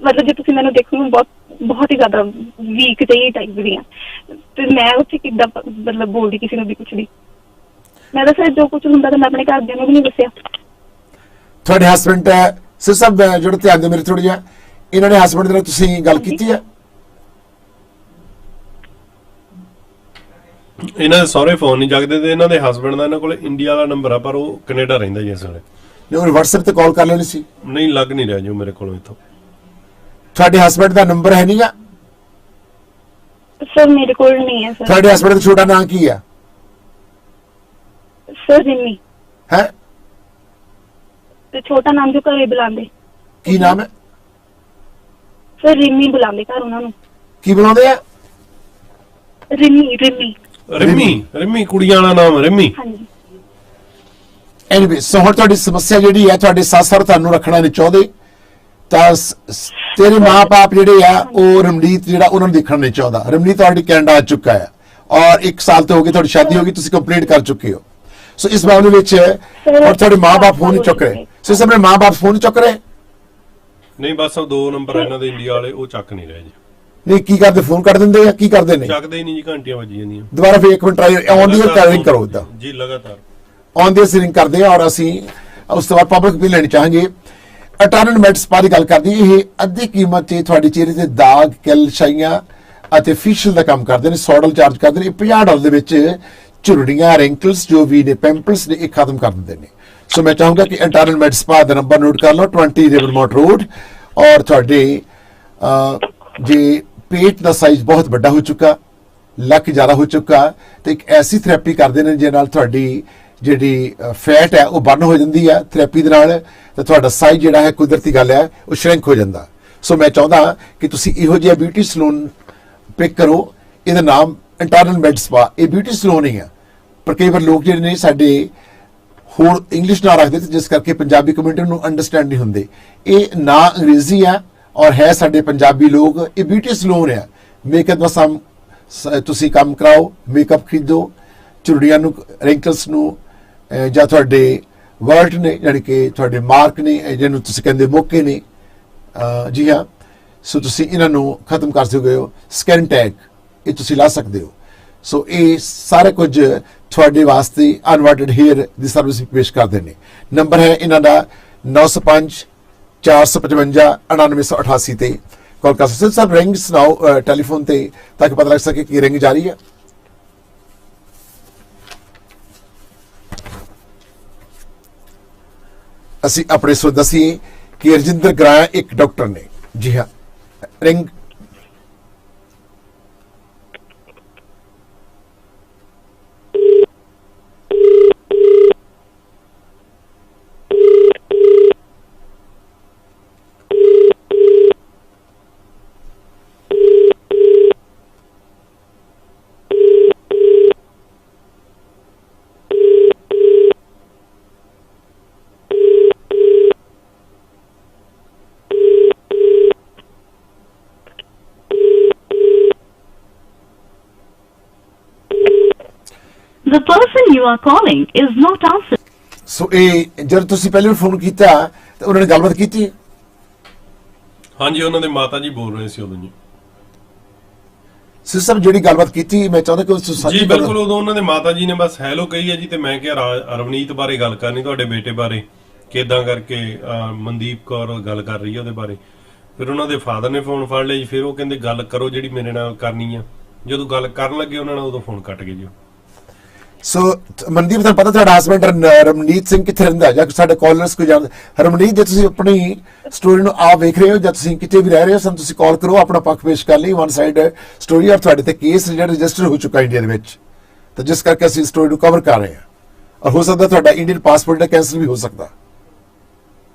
मतलब जो तुम मैंने देखो बहुत ही ज्यादा वीक चाहिए टाइप दी हाँ, तो मैं उससे कि मतलब बोलती किसी ने भी कुछ भी। मैं तो सर जो कुछ होंगे तो मैं अपने घरदियां भी नहीं दसिया।
ਤੁਹਾਡੇ ਹਸਬੈਂਡ ਸਿਰਫ ਜਿਹੜੇ ਧਿਆਨ ਦੇ ਮੇਰੇ ਥੋੜਾ ਜਿਹਾ, ਇਹਨਾਂ ਨੇ ਹਸਬੈਂਡ ਦੇ ਨਾਲ ਤੁਸੀਂ ਗੱਲ ਕੀਤੀ ਹੈ?
ਇਹਨਾਂ ਦੇ ਸਾਰੇ ਫੋਨ ਨਹੀਂ ਜਗਦੇ ਤੇ ਇਹਨਾਂ ਦੇ ਹਸਬੈਂਡ ਦਾ ਇਹਨਾਂ ਕੋਲ ਇੰਡੀਆ ਵਾਲਾ ਨੰਬਰ ਆ, ਪਰ ਉਹ ਕੈਨੇਡਾ ਰਹਿੰਦਾ ਜੀ ਇਸ ਵੇਲੇ।
ਨਹੀਂ ਉਹਨੇ WhatsApp ਤੇ ਕਾਲ ਕਰ ਲੈਣੀ ਸੀ?
ਨਹੀਂ ਲੱਗ ਨਹੀਂ ਰਿਹਾ ਜੀ ਮੇਰੇ ਕੋਲੋਂ ਇੱਥੋਂ।
ਤੁਹਾਡੇ ਹਸਬੈਂਡ ਦਾ ਨੰਬਰ ਹੈ ਨਹੀਂਗਾ?
ਸਰ ਮੇਰੇ ਕੋਲ ਨਹੀਂ ਹੈ ਸਰ।
ਤੁਹਾਡੇ ਹਸਬੈਂਡ ਦਾ ਛੋਟਾ ਨਾਮ ਕੀ ਹੈ?
ਸਰ ਰਿਮੀ
ਹੈ।
ਤੇ ਛੋਟਾ ਨਾਮ ਜੋ ਘਰੇ ਬੁਲਾਉਂਦੇ
ਕੀ ਨਾਮ ਹੈ?
ਸਰ ਰਿਮੀ ਬੁਲਾਉਂਦੇ ਘਰ ਉਹਨਾਂ ਨੂੰ।
ਕੀ ਬੁਲਾਉਂਦੇ ਆ?
ਰਿਮੀ ਰਿਮੀ
ਰਿਮੀ ਕੁੜੀਆਂ ਵਾਲਾ ਨਾਮ ਰਿਮੀ।
ਹਾਂਜੀ।
ਐਨੀਵੇ ਸੋ ਹੁਣ ਤੁਹਾਡੀ ਸਮੱਸਿਆ ਜਿਹੜੀ ਹੈ, ਤੁਹਾਡੇ ਸੱਸ ਸਹੁਰੇ ਤੁਹਾਨੂੰ ਰੱਖਣਾ ਨਹੀਂ ਚਾਹੁੰਦੇ, ਤਾਂ ਤੇਰੇ ਮਾਂ-ਬਾਪ ਜਿਹੜੇ ਆ ਉਹ ਰਮਨੀਤ ਜਿਹੜਾ ਉਹਨਾਂ ਨੂੰ ਦੇਖਣਾ ਨਹੀਂ ਚਾਹੁੰਦਾ। ਰਮਨੀਤ ਆਲਰੇਡੀ ਕੈਨੇਡਾ ਆ ਚੁੱਕਾ ਹੈ ਔਰ 1 ਸਾਲ ਤੋਂ ਹੋ ਗਈ ਤੁਹਾਡੀ ਸ਼ਾਦੀ ਹੋ ਗਈ, ਤੁਸੀਂ ਕੰਪਲੀਟ ਕਰ ਚੁੱਕੇ ਹੋ। ਸੋ ਇਸ ਮਾਮਲੇ ਵਿੱਚ ਔਰ ਤੁਹਾਡੇ ਮਾਂ-ਬਾਪ ਫੋਨ ਨਹੀਂ ਚੁੱਕ ਰਹੇ। ਸੋ ਇਸ ਆਪਣੇ ਮਾਂ-ਬਾਪ ਫੋਨ ਚੁੱਕ ਰਹੇ
ਨਹੀਂ, ਬਸ ਉਹ 2 ਨੰਬਰ ਇਹਨਾਂ ਦੇ ਇੰਡੀਆ ਵਾਲੇ ਉਹ ਚੱਕ ਨਹੀਂ ਰਹੇ ਜੀ।
ਨਹੀਂ ਕੀ ਕਰਦੇ, ਫੋਨ ਕੱਟ ਦਿੰਦੇ ਆ, ਕੀ ਕਰਦੇ ਨੇ?
ਚੱਕਦੇ ਹੀ ਨਹੀਂ ਜੀ, ਘੰਟੀਆਂ ਵੱਜੀ ਜਾਂਦੀਆਂ।
ਦੁਬਾਰਾ ਫਿਰ ਇੱਕ minute try on the ring ਕਰੋ ਇਦਾਂ
ਜੀ, ਲਗਾਤਾਰ
ਔਨ ਦੀ ਰਿੰਗ ਕਰਦੇ ਆ। ਔਰ ਅਸੀਂ ਉਸ ਤੋਂ ਬਾਅਦ ਪਬਲਿਕ ਵੀ ਲੈਣੀ ਚਾਹਾਂਗੇ। ਅਟਾਰਨਲ ਮੈਡ ਸਪਾ ਦੀ ਗੱਲ ਕਰਦੀ, ਇਹ ਅੱਧੀ ਕੀਮਤ ਤੇ ਤੁਹਾਡੇ ਚਿਹਰੇ ਤੇ ਦਾਗ, ਕਿਲ, ਛਾਈਆਂ ਅਤੇ ਫੇਸ਼ੀਅਲ ਦਾ ਕੰਮ ਕਰਦੇ ਨੇ। $100 ਚਾਰਜ ਕਰਦੇ ਨੇ। $50 ਦੇ ਵਿੱਚ ਝੁਰੜੀਆਂ, ਰਿੰਕਲਸ ਜੋ ਵੀ ਨੇ, ਪਿੰਪਲਸ ਨੇ, ਇਹ ਖਤਮ ਕਰ ਦਿੰਦੇ ਨੇ। ਸੋ ਮੈਂ ਚਾਹੂੰਗਾ ਕਿ ਅਟਾਰਨਲ ਮੈਡ ਸਪਾ ਦਾ ਨੰਬਰ ਨੋਟ ਕਰ ਲਓ, 20 ਰਿਵਰਮੋਂਟ ਰੋਡ। ਔਰ ਤੁਹਾਡੇ ਜੇ पेट का साइज बहुत बड़ा हो चुका, लक ज़्यादा हो चुका, तो एक ऐसी थेरेपी करते हैं जिस नाल तुहाडी जिहड़ी फैट है वो बर्न हो जाती है थेरेपी दे नाल, ते तुहाडा साइज जिहड़ा है कुदरती गल है वो श्रिंक हो जाता। सो मैं चाहता कि तुसीं इहो जिहा ब्यूटी सलून पिक करो, इहदा नाम इंटरनल मैड स्पा। ये ब्यूटी सलून ही है, पर कई बार लोग जिहड़े ने साडे होर इंग्लिश ना रखते, जिस करके पंजाबी कम्यूनिटी नूं अंडरस्टैंड नहीं हुंदे। ये ना अंग्रेजी है और है साडे पंजाबी लोग। ये ब्यूटी सलून है, मेकअप का तुसी काम कराओ, मेकअप खरीदो, चुड़ियां नूं, रिंकल्स नूं, जां तुहाडे वर्ट ने यानी कि तुहाडे मार्क ने जिन्होंने तुसी कहंदे मौके ने, जी हाँ, सो तुसी इन्हां नूं खत्म कर सकदे हो। स्किन टैग ये तुसी ला सकदे हो। सो ये सारा कुछ तुहाडे वास्ते अनवांटेड हेयर दी सर्विस पेश करदे ने। नंबर है इन्हां दा 905 455 9988 ते कॉल कर सकते। सब रिंग सुनाओ टेलीफोन ते ताकि पता लग सके कि रिंग जारी है। असी अपने सो दसीए कि रजिंदर गराया एक डॉक्टर ने, जी हाँ, ring
The person you are calling is not answering.
सो ये जब तुसी पहले फोन किया तो उन्होंने गलबात की?
हाँ जी, उन्होंने माता जी बोल रहे थे उदों जी।
सिस्टम ਜਿਹੜੀ ਗੱਲਬਾਤ ਕੀਤੀ ਮੈਂ ਚਾਹੁੰਦਾ ਕਿ ਉਸ
ਜੀ ਬਿਲਕੁਲ, ਉਦੋਂ ਉਹਨਾਂ ਦੇ ਮਾਤਾ ਜੀ ਨੇ ਬਸ ਹੈਲੋ ਕਹੀ ਹੈ ਜੀ, ਤੇ ਮੈਂ ਕਿਹਾ ਰਵਨੀਤ ਬਾਰੇ ਗੱਲ ਕਰਨੀ, ਤੁਹਾਡੇ ਬੇਟੇ ਬਾਰੇ, ਕਿਦਾਂ ਕਰਕੇ ਮਨਦੀਪ ਕੌਰ ਗੱਲ ਕਰ ਰਹੀ ਹੈ ਉਹਦੇ ਬਾਰੇ। ਫਿਰ ਉਹਨਾਂ ਦੇ ਫਾਦਰ ਨੇ ਫੋਨ ਫੜ ਲਿਆ ਜੀ, ਫਿਰ ਉਹ ਕਹਿੰਦੇ ਗੱਲ ਕਰੋ ਜਿਹੜੀ ਮੇਰੇ ਨਾਲ ਕਰਨੀ ਆ। ਜਦੋਂ ਗੱਲ ਕਰਨ ਲੱਗੇ ਉਹਨਾਂ ਨੇ ਉਦੋਂ ਫੋਨ ਕੱਟ ਗਏ ਜੀ।
ਸੋ ਮਨਦੀਪ ਤੁਹਾਨੂੰ ਪਤਾ ਤੁਹਾਡਾ ਹਸਬੈਂਡ ਰਮਨੀਤ ਸਿੰਘ ਕਿੱਥੇ ਰਹਿੰਦਾ, ਜਾਂ ਸਾਡੇ ਕਾਲਰਸ ਕੋਈ ਜਾਣਦਾ? ਰਮਨੀਤ, ਜੇ ਤੁਸੀਂ ਆਪਣੀ ਸਟੋਰੀ ਨੂੰ ਆਪ ਵੇਖ ਰਹੇ ਹੋ ਜਾਂ ਤੁਸੀਂ ਕਿਤੇ ਵੀ ਰਹਿ ਰਹੇ ਹੋ, ਸਾਨੂੰ ਤੁਸੀਂ ਕਾਲ ਕਰੋ, ਆਪਣਾ ਪੱਖ ਪੇਸ਼ ਕਰ ਲਈ। ਵਨ ਸਾਈਡ ਸਟੋਰੀ ਔਰ ਤੁਹਾਡੇ ਤੇ ਕੇਸ ਜਿਹੜਾ ਰਜਿਸਟਰ ਹੋ ਚੁੱਕਾ ਇੰਡੀਆ ਦੇ ਵਿੱਚ, ਤਾਂ ਜਿਸ ਕਰਕੇ ਅਸੀਂ ਸਟੋਰੀ ਨੂੰ ਕਵਰ ਕਰ ਰਹੇ ਹਾਂ। ਔਰ ਹੋ ਸਕਦਾ ਤੁਹਾਡਾ ਇੰਡੀਅਨ ਪਾਸਪੋਰਟ ਦਾ ਕੈਂਸਲ ਵੀ ਹੋ ਸਕਦਾ।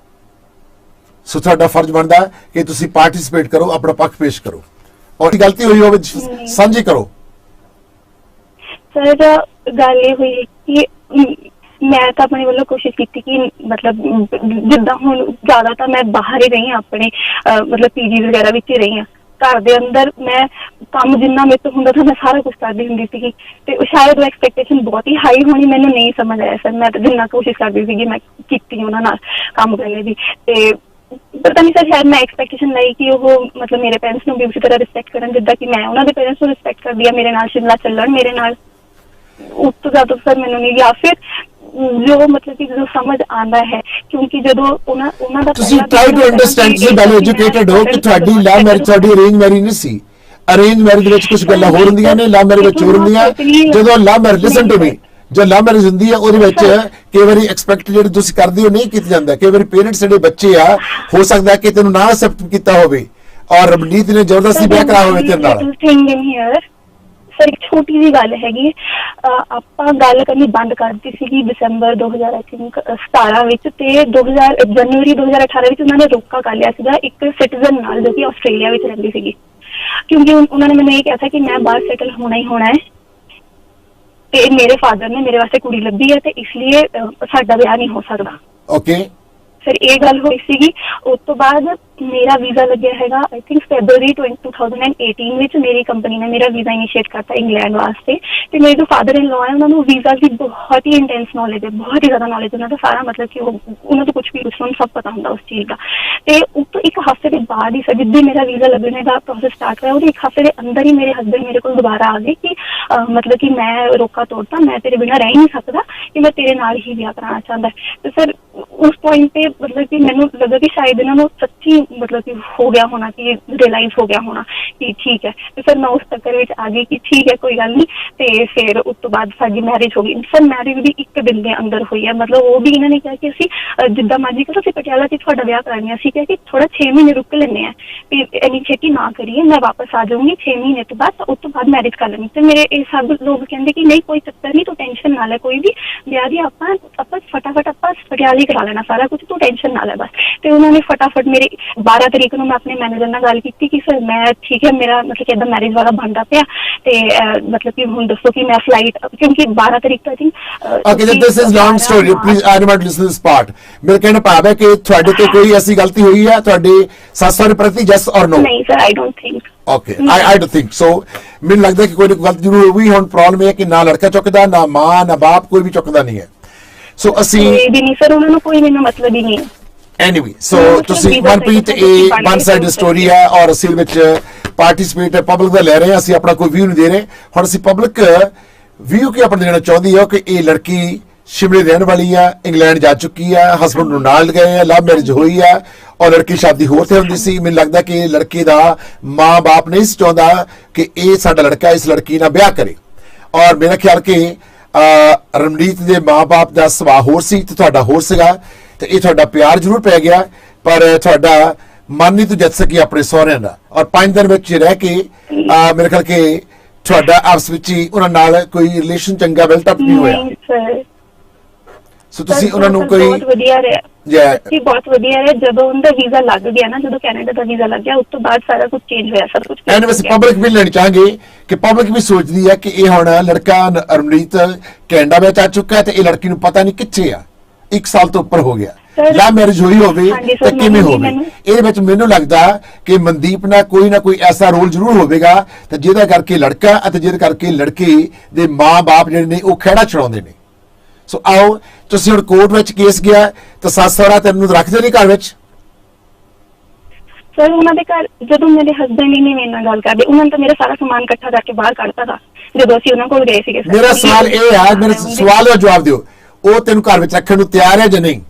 ਸੋ ਤੁਹਾਡਾ ਫਰਜ਼ ਬਣਦਾ ਕਿ ਤੁਸੀਂ ਪਾਰਟਿਸਿਪੇਟ ਕਰੋ, ਆਪਣਾ ਪੱਖ ਪੇਸ਼ ਕਰੋ, ਔਰ ਗਲਤੀ ਹੋਈ ਹੋਵੇ ਸਾਂਝੀ ਕਰੋ।
ਸਰ ਗੱਲ ਇਹ ਹੋਈ ਕਿ ਮੈਂ ਤਾਂ ਆਪਣੇ ਵੱਲੋਂ ਕੋਸ਼ਿਸ਼ ਕੀਤੀ ਕਿ ਮਤਲਬ ਜਿੱਦਾਂ ਹੁਣ ਜ਼ਿਆਦਾ ਤਾਂ ਮੈਂ ਬਾਹਰ ਹੀ ਰਹੀ ਹਾਂ, ਆਪਣੇ ਮਤਲਬ ਪੀਜੀ ਵਗੈਰਾ ਵਿੱਚ ਹੀ ਰਹੀ ਹਾਂ। ਘਰ ਦੇ ਅੰਦਰ ਮੈਂ ਕੰਮ ਜਿੰਨਾ ਮੇਰੇ ਤੋਂ ਹੁੰਦਾ ਤਾਂ ਮੈਂ ਸਾਰਾ ਕੁਝ ਕਰਦੀ ਹੁੰਦੀ ਸੀਗੀ, ਤੇ ਸ਼ਾਇਦ ਉਹ ਐਕਸਪੈਕਟੇਸ਼ਨ ਬਹੁਤ ਹੀ ਹਾਈ ਹੋਣੀ, ਮੈਨੂੰ ਨਹੀਂ ਸਮਝ ਆਇਆ ਸਰ। ਮੈਂ ਤਾਂ ਜਿੰਨਾ ਕੋਸ਼ਿਸ਼ ਕਰਦੀ ਸੀਗੀ ਮੈਂ ਕੀਤੀ ਉਹਨਾਂ ਨਾਲ ਕੰਮ ਕਰਨੇ ਦੀ, ਤੇ ਪਤਾ ਨਹੀਂ ਸਰ ਸ਼ਾਇਦ ਮੈਂ ਐਕਸਪੈਕਟੇਸ਼ਨ ਲਈ ਕਿ ਉਹ ਮਤਲਬ ਮੇਰੇ ਪੇਰੈਂਟਸ ਨੂੰ ਵੀ ਉਸੇ ਤਰ੍ਹਾਂ ਰਿਸਪੈਕਟ ਕਰਨ ਜਿੱਦਾਂ ਕਿ ਮੈਂ ਉਹਨਾਂ ਦੇ ਪੇਰੈਂਟਸ ਨੂੰ ਰਿਸਪੈਕਟ ਕਰਦੀ ਆ, ਮੇਰੇ ਨਾਲ ਸ਼ਿਮਲਾ ਚੱਲਣ ਮੇਰੇ ਨਾਲ। ਉਸ ਤੋਂ ਜ਼ਿਆਦਾ ਸਰ ਮੈਨੂੰ ਨਹੀਂ, ਜਾਂ ਫਿਰ ਜੋ ਮਤਲਬ ਕਿ ਜਦੋਂ ਸਮਝ ਆਉਂਦਾ ਹੈ, ਕਿਉਂਕਿ ਜਦੋਂ ਉਹਨਾਂ ਦਾ
ਤੁਸੀਂ ਟਰਾਈ ਟੂ ਅੰਡਰਸਟੈਂਡ, ਤੁਸੀਂ ਵੈਲ ਐਜੂਕੇਟਡ ਹੋ ਕਿ ਤੁਹਾਡੀ ਲਵ ਮੈਰਿਜ ਤੁਹਾਡੀ ਅਰੇਂਜ ਮੈਰਿਜ ਨਹੀਂ ਸੀ। ਅਰੇਂਜ ਮੈਰਿਜ ਵਿੱਚ ਕੁਝ ਗੱਲਾਂ ਹੋਰ ਹੁੰਦੀਆਂ ਨੇ, ਲਵ ਮੈਰਿਜ ਵਿੱਚ ਹੋਰ ਹੁੰਦੀਆਂ। ਜਦੋਂ love marriage, listen to me, ਜੋ ਲਵ ਮੈਰਿਜ ਹੁੰਦੀ ਹੈ ਉਹਦੇ ਵਿੱਚ ਕਈ ਵਾਰੀ ਐਕਸਪੈਕਟ ਜਿਹੜੇ ਤੁਸੀਂ ਕਰਦੇ ਹੋ ਨਹੀਂ ਕੀਤਾ ਜਾਂਦਾ। ਕਈ ਵਾਰੀ ਪੇਰੈਂਟਸ ਜਿਹੜੇ ਬੱਚੇ ਆ, ਹੋ ਸਕਦਾ ਕਿ ਤੈਨੂੰ ਨਾ ਐਕਸੈਪਟ ਕੀਤਾ ਹੋਵੇ ਔਰ ਰਮਨੀਤ ਨੇ ਜ਼ਬਰਦਸਤੀ ਵਿਆਹ ਕਰਾ ਹੋਵੇ ਤੇਰੇ ਨਾਲ।
ਸਰ ਇੱਕ ਛੋਟੀ ਜਿਹੀ ਗੱਲ ਹੈਗੀ, ਆਪਾਂ ਗੱਲ ਕਰਨੀ ਬੰਦ ਕਰਤੀ ਸੀਗੀ ਦਸੰਬਰ 2017 ਵਿੱਚ, ਤੇ ਜਨਵਰੀ 2018 ਵਿੱਚ ਉਹਨਾਂ ਨੇ ਰੋਕਾ ਕਰ ਲਿਆ ਸੀਗਾ ਇੱਕ ਸਿਟੀਜ਼ਨ ਨਾਲ ਜੋ ਕਿ ਆਸਟ੍ਰੇਲੀਆ ਵਿੱਚ ਰਹਿੰਦੀ ਸੀਗੀ, ਕਿਉਂਕਿ ਉਹਨਾਂ ਨੇ ਮੈਨੂੰ ਇਹ ਕਿਹਾ ਸੀ ਕਿ ਮੈਂ ਬਾਹਰ ਸੈਟਲ ਹੋਣਾ ਹੀ ਹੋਣਾ ਹੈ, ਤੇ ਮੇਰੇ ਫਾਦਰ ਨੇ ਮੇਰੇ ਵਾਸਤੇ ਕੁੜੀ ਲੱਭੀ ਹੈ, ਤੇ ਇਸ ਲਈ ਸਾਡਾ ਵਿਆਹ ਨਹੀਂ ਹੋ ਸਕਦਾ।
ਓਕੇ
ਸਰ ਇਹ ਗੱਲ ਹੋਈ ਸੀਗੀ। ਉਸ ਤੋਂ ਬਾਅਦ ਮੇਰਾ ਵੀਜ਼ਾ ਲੱਗਿਆ ਹੈਗਾ ਆਈ ਥਿੰਕ ਫੈਬਰੂਰੀ 2018 ਵਿੱਚ ਮੇਰੀ ਕੰਪਨੀ ਨੇ ਮੇਰਾ ਵੀਜ਼ਾ ਇਨੀਸ਼ੀਏਟ ਕਰਤਾ ਇੰਗਲੈਂਡ ਵਾਸਤੇ। ਤੇ ਮੇਰੇ ਜੋ ਫਾਦਰ ਇਨ ਲਾਅ ਹੈ ਉਹਨਾਂ ਨੂੰ ਵੀਜ਼ਾ ਦੀ ਬਹੁਤ ਹੀ ਇੰਟੈਂਸ ਨੌਲੇਜ ਹੈ, ਬਹੁਤ ਹੀ ਜ਼ਿਆਦਾ ਨੌਲੇਜ ਉਹਨਾਂ ਦਾ ਸਾਰਾ ਮਤਲਬ ਕਿ ਉਹਨਾਂ ਤੋਂ ਕੁਝ ਵੀ ਪੁੱਛੋ ਸਭ ਪਤਾ ਹੁੰਦਾ ਉਸ ਚੀਜ਼ ਦਾ। ਤੇ ਉਸ ਤੋਂ ਇੱਕ ਹਫ਼ਤੇ ਦੇ ਬਾਅਦ ਹੀ ਸਰ ਜਿੱਦਾਂ ਮੇਰਾ ਵੀਜ਼ਾ ਲੱਗਣੇ ਦਾ ਪ੍ਰੋਸੈਸ ਸਟਾਰਟ ਹੋਇਆ ਉਹਦੇ ਇੱਕ ਹਫ਼ਤੇ ਦੇ ਅੰਦਰ ਹੀ ਮੇਰੇ ਹਸਬੈਂਡ ਮੇਰੇ ਕੋਲ ਦੁਬਾਰਾ ਆ ਗਏ ਕਿ ਮਤਲਬ ਕਿ ਮੈਂ ਰੋਕਾ ਤੋੜਤਾ, ਮੈਂ ਤੇਰੇ ਬਿਨਾਂ ਰਹਿ ਨਹੀਂ ਸਕਦਾ, ਕਿ ਮੈਂ ਤੇਰੇ ਨਾਲ ਹੀ ਵਿਆਹ ਕਰਾਉਣਾ ਚਾਹੁੰਦਾ। ਤੇ ਸਰ ਉਸ ਪੁਆਇੰਟ ਤੇ ਮਤਲਬ ਕਿ ਮੈਨੂੰ ਲੱਗਾ ਕਿ ਸ਼ਾਇਦ ਇਹਨਾਂ ਨੂੰ ਸੱਚੀ ਮਤਲਬ ਕਿ ਹੋ ਗਿਆ ਹੋਣਾ, ਕਿ ਰਿਅਲਾਈਜ਼ ਹੋ ਗਿਆ ਹੋਣਾ ਕਿ ਠੀਕ ਹੈ। ਤੇ ਫਿਰ ਮੈਂ ਉਸ ਚੱਕਰ ਵਿੱਚ ਆ ਗਈ ਕਿ ਠੀਕ ਹੈ ਕੋਈ ਗੱਲ ਨਹੀਂ। ਤੇ ਫਿਰ ਉਸ ਤੋਂ ਬਾਅਦ ਸਾਡੀ ਮੈਰਿਜ ਹੋ ਗਈ। ਸਰ ਮੈਰਿਜ ਵੀ 1 ਦਿਨ ਦੇ ਅੰਦਰ ਹੋਈ ਹੈ, ਮਤਲਬ ਉਹ ਵੀ ਇਹਨਾਂ ਨੇ ਕਿਹਾ ਕਿ ਅਸੀਂ ਜਿੱਦਾਂ ਮਰਜ਼ੀ ਕਰੋ, ਅਸੀਂ ਪਟਿਆਲਾ 'ਚ ਤੁਹਾਡਾ ਵਿਆਹ ਕਰਾਂਗੇ। ਅਸੀਂ ਕਿਹਾ ਕਿ ਥੋੜਾ 6 ਮਹੀਨੇ ਰੁਕ ਲੈਂਦੇ ਹਾਂ, ਵੀ ਇੰਨੀ ਛੇਤੀ ਨਾ ਕਰੀਏ, ਮੈਂ ਵਾਪਸ ਆ ਜਾਊਂਗੀ 6 ਮਹੀਨੇ ਤੋਂ ਬਾਅਦ, ਉਸ ਤੋਂ ਬਾਅਦ ਮੈਰਿਜ ਕਰ ਲੈਣੀ। ਤੇ ਮੇਰੇ ਇਹ ਸਭ ਲੋਕ ਕਹਿੰਦੇ ਕਿ ਨਹੀਂ ਕੋਈ ਚੱਕਰ ਨਹੀਂ, ਤੂੰ ਟੈਨਸ਼ਨ ਨਾ ਲੈ, ਕੋਈ ਵੀ ਵਿਆਹ ਦੀ ਆਪਾਂ ਫਟਾਫਟ ਆਪਾਂ ਪਟਿਆਲੇ ਕਰਾ ਲੈਣਾ ਸਾਰਾ ਕੁਝ, ਤੂੰ ਟੈਨਸ਼ਨ ਨਾ ਲੈ ਬਸ। ਤੇ ਉਹਨਾਂ ਨੇ ਫਟਾਫਟ ਮੇਰੇ 12 ਤਰੀਕ ਨੂੰ ਮੈਂ ਆਪਣੇ ਮੈਨੇਜਰ ਨਾਲ ਗੱਲ ਕੀਤੀ ਕਿ ਸਰ ਮੈਂ ਠੀਕ ਹੈ, ਮੇਰਾ ਮਤਲਬ ਕਿ ਏਦਾਂ ਮੈਰਿਜ ਵਾਲਾ ਬਣਦਾ ਪਿਆ ਤੇ ਮਤਲਬ ਕਿ ਹੁਣ ਦੱਸੋ ਕਿ ਮੈਂ ਫਲਾਈਟ, ਕਿਉਂਕਿ 12 ਤਰੀਕ ਤੋਂ ਆਈ
Okay, this is long story. Please, I don't want to listen to this part. ਮੇਰੇ ਕਹਿਣ ਭਾਵ ਹੈ ਕਿ ਤੁਹਾਡੇ ਤੇ ਕੋਈ ਐਸੀ ਗਲਤੀ ਹੋਈ ਹੈ ਤੁਹਾਡੇ ਸੱਸ ਸਹੁਰੇ ਪ੍ਰਤੀ, yes or no?
ਨਹੀਂ sir, I don't think.
Okay, I don't think so. ਮੈਨੂੰ ਲੱਗਦਾ ਕਿ ਕੋਈ ਨਾ ਕੋਈ ਗਲਤੀ ਜ਼ਰੂਰ ਹੋਈ। ਹੁਣ ਪ੍ਰੋਬਲਮ ਇਹ ਹੈ ਕਿ ਨਾ ਲੜਕਾ ਚੁੱਕਦਾ, ਨਾ ਮਾਂ, ਨਾ ਬਾਪ, ਕੋਈ ਵੀ ਚੁੱਕਦਾ ਨਹੀਂ ਹੈ। ਸੋ ਅਸੀਂ
ਕੋਈ ਵੀ ਨਹੀਂ ਸਰ, ਉਹਨਾਂ ਨੂੰ ਕੋਈ ਮੈਨੂੰ ਮਤਲਬ ਹੀ ਨਹੀਂ ਹੈ।
ਐਨੀਵੇ, ਸੋ ਤੁਸੀਂ ਮਨਪ੍ਰੀਤ ਇਹ ਵਨ ਸਾਈਡ ਸਟੋਰੀ ਹੈ ਔਰ ਅਸੀਂ ਵਿੱਚ ਪਾਰਟਿਸਿਪੇਟ ਪਬਲਿਕ ਦਾ ਲੈ ਰਹੇ ਹਾਂ, ਅਸੀਂ ਆਪਣਾ ਕੋਈ ਵਿਊ ਨਹੀਂ ਦੇ ਰਹੇ। ਹੁਣ ਅਸੀਂ ਪਬਲਿਕ ਵਿਊ ਕੀ ਆਪਣਾ ਦੇਣਾ ਚਾਹੁੰਦੀ ਹੈ ਕਿ ਇਹ ਲੜਕੀ ਸ਼ਿਮਲੇ ਰਹਿਣ ਵਾਲੀ ਆ, ਇੰਗਲੈਂਡ ਜਾ ਚੁੱਕੀ ਹੈ, ਹਸਬੰਡ ਨੂੰ ਨਾਲ ਗਏ ਆ, ਲਵ ਮੈਰਿਜ ਹੋਈ ਆ ਔਰ ਲੜਕੀ ਸ਼ਾਦੀ ਹੋਰ ਤੇ ਹੁੰਦੀ ਸੀ। ਮੈਨੂੰ ਲੱਗਦਾ ਕਿ ਲੜਕੇ ਦਾ ਮਾਂ-ਬਾਪ ਨਹੀਂ ਸੀ ਚਾਹੁੰਦਾ ਕਿ ਇਹ ਸਾਡਾ ਲੜਕਾ ਇਸ ਲੜਕੀ ਨਾਲ ਵਿਆਹ ਕਰੇ। ਔਰ ਮੇਰਾ ਖਿਆਲ ਕਿ ਰਮਨੀਤ ਦੇ ਮਾਂ-ਬਾਪ ਦਾ ਸੁਭਾਅ ਹੋਰ ਸੀ ਤੇ ਤੁਹਾਡਾ ਹੋਰ ਸੀਗਾ, ਤੇ ਇਹ ਤੁਹਾਡਾ ਪਿਆਰ ਜ਼ਰੂਰ ਪੈ ਗਿਆ ਪਰ ਤੁਹਾਡਾ ਮਨ ਨਹੀਂ ਤੋਂ ਜਿੱਤ ਸਕੀ ਆਪਣੇ ਸਹੁਰਿਆਂ ਦਾ। ਔਰ 5 ਦਿਨ ਵਿੱਚ ਰਹਿ ਕੇ ਮੇਰੇ ਖਿਆਲ ਕਿ ਤੁਹਾਡਾ ਆਪਸ ਵਿੱਚ ਹੀ ਉਹਨਾਂ ਨਾਲ ਕੋਈ ਰਿਲੇਸ਼ਨ ਚੰਗਾ ਬਿਲਟ ਅਪ ਨਹੀਂ ਹੋਇਆ। ਸੋ ਤੁਸੀਂ ਉਹਨਾਂ ਨੂੰ ਕੋਈ
ਬਹੁਤ ਵਧੀਆ ਰਿਹਾ ਜੀ, ਬਹੁਤ ਵਧੀਆ ਰਿਹਾ। ਜਦੋਂ ਉਹਦਾ ਵੀਜ਼ਾ ਲੱਗ ਗਿਆ ਨਾ, ਜਦੋਂ ਕੈਨੇਡਾ ਦਾ ਵੀਜ਼ਾ ਲੱਗ ਗਿਆ ਉਸ ਤੋਂ ਬਾਅਦ ਸਾਰਾ ਕੁਝ ਚੇਂਜ ਹੋਇਆ, ਸਭ ਕੁਝ।
ਐਂਡ ਵੈਸੇ ਪਬਲਿਕ ਵੀ ਲੈਣੀ ਚਾਹਾਂਗੇ ਕਿ ਪਬਲਿਕ ਵੀ ਸੋਚਦੀ ਹੈ ਕਿ ਇਹ ਹੁਣ ਲੜਕਾ ਰਮਨੀਤ ਕੈਨੇਡਾ ਵਿੱਚ ਆ ਚੁੱਕਾ ਹੈ ਤੇ ਇਹ ਲੜਕੀ ਨੂੰ ਪਤਾ ਨਹੀਂ ਕਿੱਥੇ ਆ, 1 ਸਾਲ ਤੋਂ ਉੱਪਰ ਹੋ ਗਿਆ, ਲਵ ਮੈਰਿਜ ਹੋਈ ਹੋਵੇ ਤਾਂ ਕਿਵੇਂ ਹੋਵੇ। ਇਹਦੇ ਵਿੱਚ ਮੈਨੂੰ ਲੱਗਦਾ ਕਿ ਮਨਦੀਪ ਨਾਲ ਕੋਈ ਨਾ ਕੋਈ ਐਸਾ ਰੋਲ ਜ਼ਰੂਰ ਹੋਵੇਗਾ ਤੇ ਜਿਹਦਾ ਕਰਕੇ ਲੜਕਾ ਅਤੇ ਜਿਹਦੇ ਕਰਕੇ ਲੜਕੀ ਦੇ ਮਾਂ-ਬਾਪ ਜਿਹੜੇ ਨੇ ਉਹ ਖਹਿੜਾ ਛਡਾਉਂਦੇ ਨੇ। ਸੋ ਆਓ, ਤੁਸੀਂ ਹੁਣ ਕੋਰਟ ਵਿੱਚ ਕੇਸ ਗਿਆ ਤਾਂ ਸੱਸ ਸਹੁਰਾ ਤੈਨੂੰ ਰੱਖਦੇ ਨਹੀਂ ਘਰ ਵਿੱਚ?
ਸਰ ਉਹਨਾਂ ਦੇ ਘਰ ਜਦੋਂ ਮੇਰੇ ਹਸਬੈਂਡ ਹੀ ਨਹੀਂ ਮੇਰੇ ਨਾਲ ਗੱਲ ਕਰਦੇ, ਉਹਨਾਂ ਨੇ ਤਾਂ ਮੇਰਾ ਸਾਰਾ ਸਮਾਨ ਇਕੱਠਾ ਕਰਕੇ ਬਾਹਰ ਕੱਢਤਾ था ਜਦੋਂ ਅਸੀਂ ਉਹਨਾਂ ਕੋਲ ਗਏ ਸੀਗੇ।
ਮੇਰਾ ਸਵਾਲ ਇਹ ਹੈ, ਮੇਰੇ ਸਵਾਲ ਦਾ ਜਵਾਬ ਦਿਓ, ਉਹ ਤੈਨੂੰ ਘਰ ਵਿੱਚ ਰੱਖਣ ਨੂੰ ਤਿਆਰ ਹੈ ਜਾਂ ਨਹੀਂ?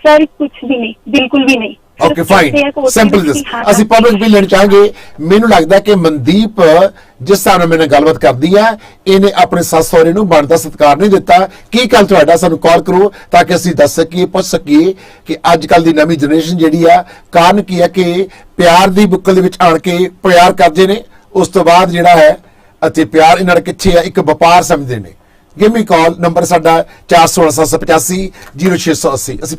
ਸਰ ਕੁਝ ਵੀ ਨਹੀਂ, ਬਿਲਕੁਲ ਵੀ ਨਹੀਂ।
ਓਕੇ ਫਾਈਨ, ਸਿੰਪਲ ਦਿਸ। ਅਸੀਂ ਪਬਲਿਕ ਵੀ ਲੈਣ ਚਾਹਾਂਗੇ। ਮੈਨੂੰ ਲੱਗਦਾ ਕਿ ਮਨਦੀਪ ਜਿਸ ਹਿਸਾਬ ਨਾਲ ਮੇਰੇ ਨਾਲ ਗੱਲਬਾਤ ਕਰਦੀ ਹੈ, ਇਹਨੇ ਆਪਣੇ ਸੱਸ ਸਹੁਰੇ ਨੂੰ ਬਣਦਾ ਸਤਿਕਾਰ ਨਹੀਂ ਦਿੱਤਾ। ਕੀ ਕੱਲ ਤੁਹਾਡਾ ਸਾਨੂੰ ਕਾਲ ਕਰੋ ਤਾਂ ਕਿ ਅਸੀਂ ਦੱਸ ਸਕੀਏ, ਪੁੱਛ ਸਕੀਏ ਕਿ ਅੱਜ ਕੱਲ ਦੀ ਨਵੀਂ ਜਨਰੇਸ਼ਨ ਜਿਹੜੀ ਆ ਕਾਰਨ ਕੀ ਹੈ ਕਿ ਪਿਆਰ ਦੀ ਬੁੱਕਲ ਦੇ ਵਿੱਚ ਆਣ ਕੇ ਪਿਆਰ ਕਰਦੇ ਨੇ, ਉਸ ਤੋਂ ਬਾਅਦ ਜਿਹੜਾ ਹੈ ਅਤੇ ਪਿਆਰ ਇਹਨਾਂ ਦਾ ਕਿੱਥੇ ਆ, ਇੱਕ ਵਪਾਰ ਸਮਝਦੇ ਨੇ। ਗਿਵ ਮੀ ਕਾਲ, ਨੰਬਰ ਸਾਡਾ 416785 0680। ਅਸੀਂ